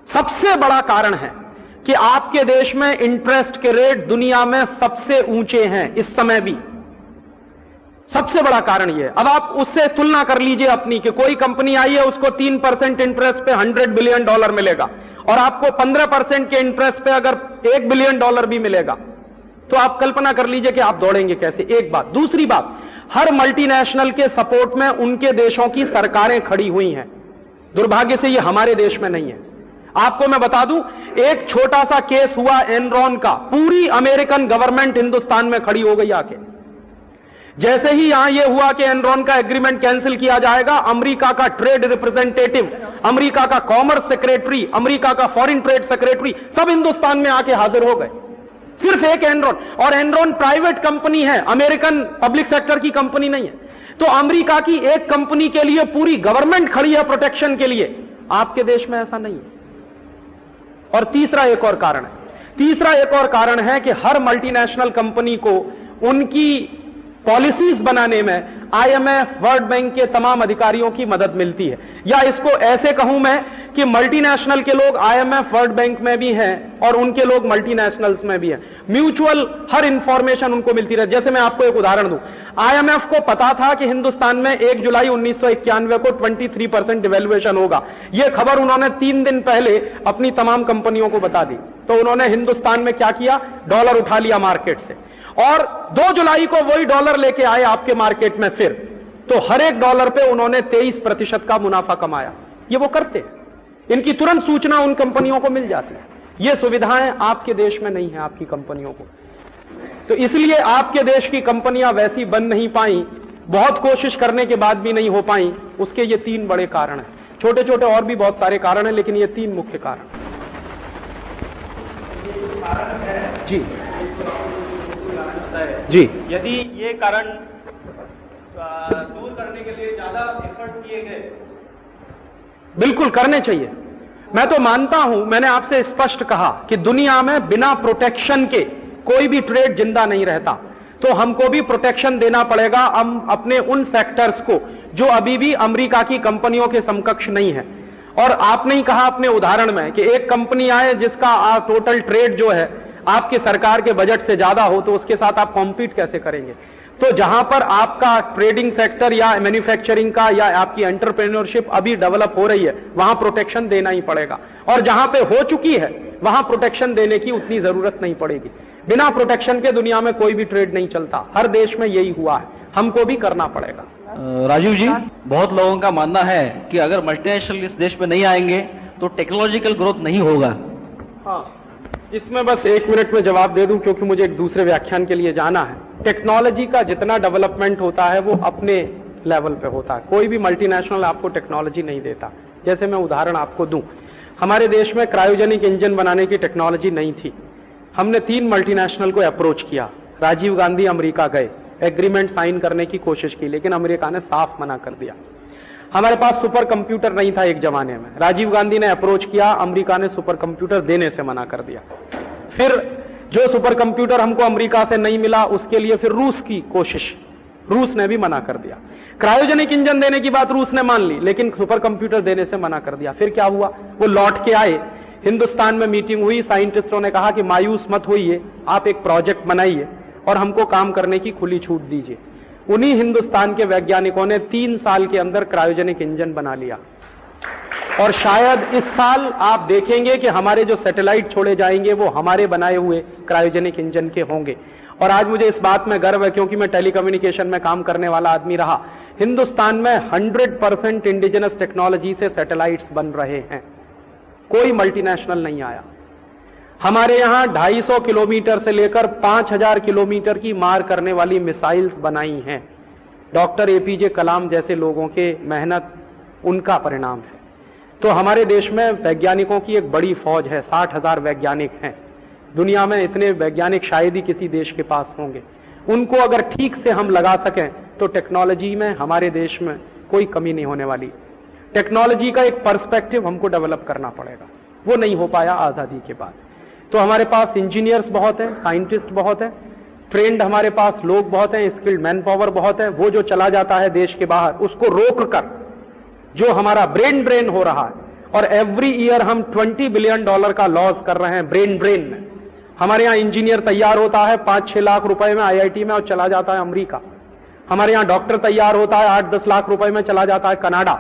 सबसे बड़ा कारण है कि आपके देश में इंटरेस्ट के रेट दुनिया में सबसे ऊंचे हैं इस समय भी। सबसे बड़ा कारण यह है। अब आप उससे तुलना कर लीजिए अपनी, कि कोई कंपनी आई है उसको 3% इंटरेस्ट पे $100 बिलियन मिलेगा, और आपको 15% के इंटरेस्ट पे अगर $1 बिलियन भी मिलेगा, तो आप कल्पना कर लीजिए कि आप दौड़ेंगे कैसे। एक बात। दूसरी बात, हर मल्टीनेशनल के सपोर्ट में उनके देशों की सरकारें खड़ी हुई हैं। दुर्भाग्य से ये हमारे देश में नहीं है। आपको मैं बता दूं, एक छोटा सा केस हुआ एनरॉन का, पूरी अमेरिकन गवर्नमेंट हिंदुस्तान में खड़ी हो गई आके। जैसे ही यहां यह हुआ कि एनरॉन का एग्रीमेंट कैंसिल किया जाएगा, अमेरिका का ट्रेड रिप्रेजेंटेटिव, अमेरिका का कॉमर्स सेक्रेटरी, अमेरिका का फॉरेन ट्रेड सेक्रेटरी सब हिंदुस्तान में आके हाजिर हो गए, सिर्फ एक एनरॉन। और एनरॉन प्राइवेट कंपनी है, अमेरिकन पब्लिक सेक्टर की कंपनी नहीं है। तो अमेरिका की एक कंपनी के लिए पूरी गवर्नमेंट खड़ी है प्रोटेक्शन के लिए, आपके देश में ऐसा नहीं है। और तीसरा एक और कारण है कि हर मल्टीनेशनल कंपनी को उनकी पॉलिसीज बनाने में आईएमएफ, वर्ल्ड बैंक के तमाम अधिकारियों की मदद मिलती है। या इसको ऐसे कहूं मैं कि मल्टीनेशनल के लोग आईएमएफ, वर्ल्ड बैंक में भी हैं और उनके लोग मल्टीनेशनल्स में भी हैं। म्यूचुअल हर इंफॉर्मेशन उनको मिलती रहे। जैसे मैं आपको एक उदाहरण दूं, आईएमएफ को पता था कि हिंदुस्तान में 1 जुलाई 1991 को 23% डिवैल्यूएशन होगा। यह खबर उन्होंने 3 दिन पहले अपनी तमाम कंपनियों को बता दी। तो उन्होंने हिंदुस्तान में क्या किया, डॉलर उठा लिया मार्केट से, और 2 जुलाई को वही डॉलर लेके आए आपके मार्केट में फिर। तो हर एक डॉलर पे उन्होंने 23% का मुनाफा कमाया। ये वो करते हैं, इनकी तुरंत सूचना उन कंपनियों को मिल जाती है। ये सुविधाएं आपके देश में नहीं है आपकी कंपनियों को। तो इसलिए आपके देश की कंपनियां वैसी बन नहीं पाई, बहुत कोशिश करने के बाद भी नहीं हो पाई। उसके ये 3 बड़े कारण हैं, छोटे छोटे और भी बहुत सारे कारण हैं, लेकिन ये 3 मुख्य कारण जी जी। यदि ये कारण दूर करने के लिए ज्यादा एफर्ट किए गए, बिल्कुल करने चाहिए। मैं तो मानता हूं, मैंने आपसे स्पष्ट कहा कि दुनिया में बिना प्रोटेक्शन के कोई भी ट्रेड जिंदा नहीं रहता। तो हमको भी प्रोटेक्शन देना पड़ेगा हम अपने उन सेक्टर्स को जो अभी भी अमेरिका की कंपनियों के समकक्ष नहीं है। और आपने ही कहा अपने उदाहरण में कि एक कंपनी आए जिसका टोटल ट्रेड जो है आपके सरकार के बजट से ज्यादा हो, तो उसके साथ आप कॉम्पीट कैसे करेंगे। तो जहां पर आपका ट्रेडिंग सेक्टर या मैन्युफैक्चरिंग का या आपकी एंटरप्रेन्योरशिप अभी डेवलप हो रही है, वहां प्रोटेक्शन देना ही पड़ेगा। और जहां पे हो चुकी है वहां प्रोटेक्शन देने की उतनी जरूरत नहीं पड़ेगी। बिना प्रोटेक्शन के दुनिया में कोई भी ट्रेड नहीं चलता, हर देश में यही हुआ है, हमको भी करना पड़ेगा। राजीव जी, बहुत लोगों का मानना है कि अगर मल्टीनेशनल इस देश में नहीं आएंगे तो टेक्नोलॉजिकल ग्रोथ नहीं होगा। हाँ, इसमें बस 1 मिनट में जवाब दे दूं क्योंकि मुझे एक दूसरे व्याख्यान के लिए जाना है। टेक्नोलॉजी का जितना डेवलपमेंट होता है वो अपने लेवल पे होता है, कोई भी मल्टीनेशनल आपको टेक्नोलॉजी नहीं देता। जैसे मैं उदाहरण आपको दूं, हमारे देश में क्रायोजेनिक इंजन बनाने की टेक्नोलॉजी नहीं थी। हमने 3 मल्टीनेशनल को अप्रोच किया, राजीव गांधी अमेरिका गए, एग्रीमेंट साइन करने की कोशिश की, लेकिन अमेरिका ने साफ मना कर दिया। हमारे पास सुपर कंप्यूटर नहीं था एक जमाने में, राजीव गांधी ने अप्रोच किया, अमेरिका ने सुपर कंप्यूटर देने से मना कर दिया। फिर जो सुपर कंप्यूटर हमको अमेरिका से नहीं मिला उसके लिए फिर रूस की कोशिश, रूस ने भी मना कर दिया। क्रायोजेनिक इंजन देने की बात रूस ने मान ली, लेकिन सुपर कंप्यूटर देने से मना कर दिया। फिर क्या हुआ, वो लौट के आए, हिंदुस्तान में मीटिंग हुई, साइंटिस्टों ने कहा कि मायूस मत होइए, आप एक प्रोजेक्ट बनाइए और हमको काम करने की खुली छूट दीजिए। उन्हीं हिंदुस्तान के वैज्ञानिकों ने 3 साल के अंदर क्रायोजेनिक इंजन बना लिया। और शायद इस साल आप देखेंगे कि हमारे जो सैटेलाइट छोड़े जाएंगे वो हमारे बनाए हुए क्रायोजेनिक इंजन के होंगे। और आज मुझे इस बात में गर्व है क्योंकि मैं टेलीकम्युनिकेशन में काम करने वाला आदमी रहा, हिंदुस्तान में 100% इंडिजिनस टेक्नोलॉजी से सैटेलाइट्स बन रहे हैं, कोई मल्टीनेशनल नहीं आया। हमारे यहां 250 किलोमीटर से लेकर 5000 किलोमीटर की मार करने वाली मिसाइल्स बनाई हैं। डॉक्टर एपीजे कलाम जैसे लोगों के मेहनत, उनका परिणाम है। तो हमारे देश में वैज्ञानिकों की एक बड़ी फौज है, 60,000 वैज्ञानिक हैं। दुनिया में इतने वैज्ञानिक शायद ही किसी देश के पास होंगे। उनको अगर ठीक से हम लगा सकें तो टेक्नोलॉजी में हमारे देश में कोई कमी नहीं होने वाली। टेक्नोलॉजी का एक पर्सपेक्टिव हमको डेवलप करना पड़ेगा, वो नहीं हो पाया आजादी के बाद। तो हमारे पास इंजीनियर्स बहुत हैं, साइंटिस्ट बहुत हैं, ट्रेंड हमारे पास लोग बहुत हैं, स्किल्ड मैन पावर बहुत है। वो जो चला जाता है देश के बाहर, उसको रोक कर जो हमारा ब्रेन ड्रेन हो रहा है, और एवरी ईयर हम $20 बिलियन का लॉस कर रहे हैं ब्रेन ड्रेन में। हमारे यहां इंजीनियर तैयार होता है 5-6 लाख रुपए में आईआईटी में और चला जाता है अमेरिका। हमारे यहां डॉक्टर तैयार होता है 8-10 लाख रुपए में, चला जाता है कनाडा।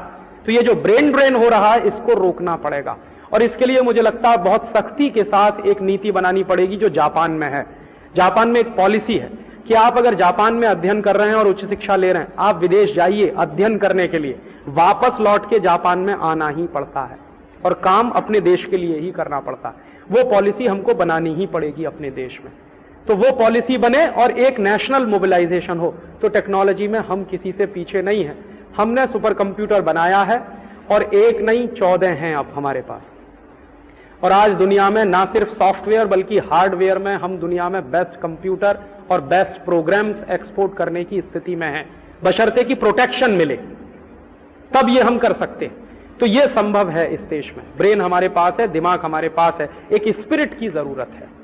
तो ये जो ब्रेन ड्रेन हो रहा है इसको रोकना पड़ेगा, और इसके लिए मुझे लगता है बहुत सख्ती के साथ एक नीति बनानी पड़ेगी जो जापान में है। जापान में एक पॉलिसी है कि आप अगर जापान में अध्ययन कर रहे हैं और उच्च शिक्षा ले रहे हैं, आप विदेश जाइए अध्ययन करने के लिए, वापस लौट के जापान में आना ही पड़ता है। और काम अपने देश के लिए ही करना पड़ता है। वो पॉलिसी हमको बनानी ही पड़ेगी अपने देश में। तो वो पॉलिसी बने और एक नेशनल मोबिलाइजेशन हो। तो टेक्नोलॉजी में हम किसी से पीछे नहीं हैं। हमने सुपर कंप्यूटर बनाया है और एक नहीं 14 हैं अब हमारे पास। और आज दुनिया में ना सिर्फ सॉफ्टवेयर बल्कि हार्डवेयर में हम दुनिया में बेस्ट कंप्यूटर और बेस्ट प्रोग्राम्स एक्सपोर्ट करने की स्थिति में हैं, बशर्ते कि प्रोटेक्शन मिले, तब ये हम कर सकते हैं। तो ये संभव है इस देश में। ब्रेन हमारे पास है, दिमाग हमारे पास है, एक स्पिरिट की जरूरत है।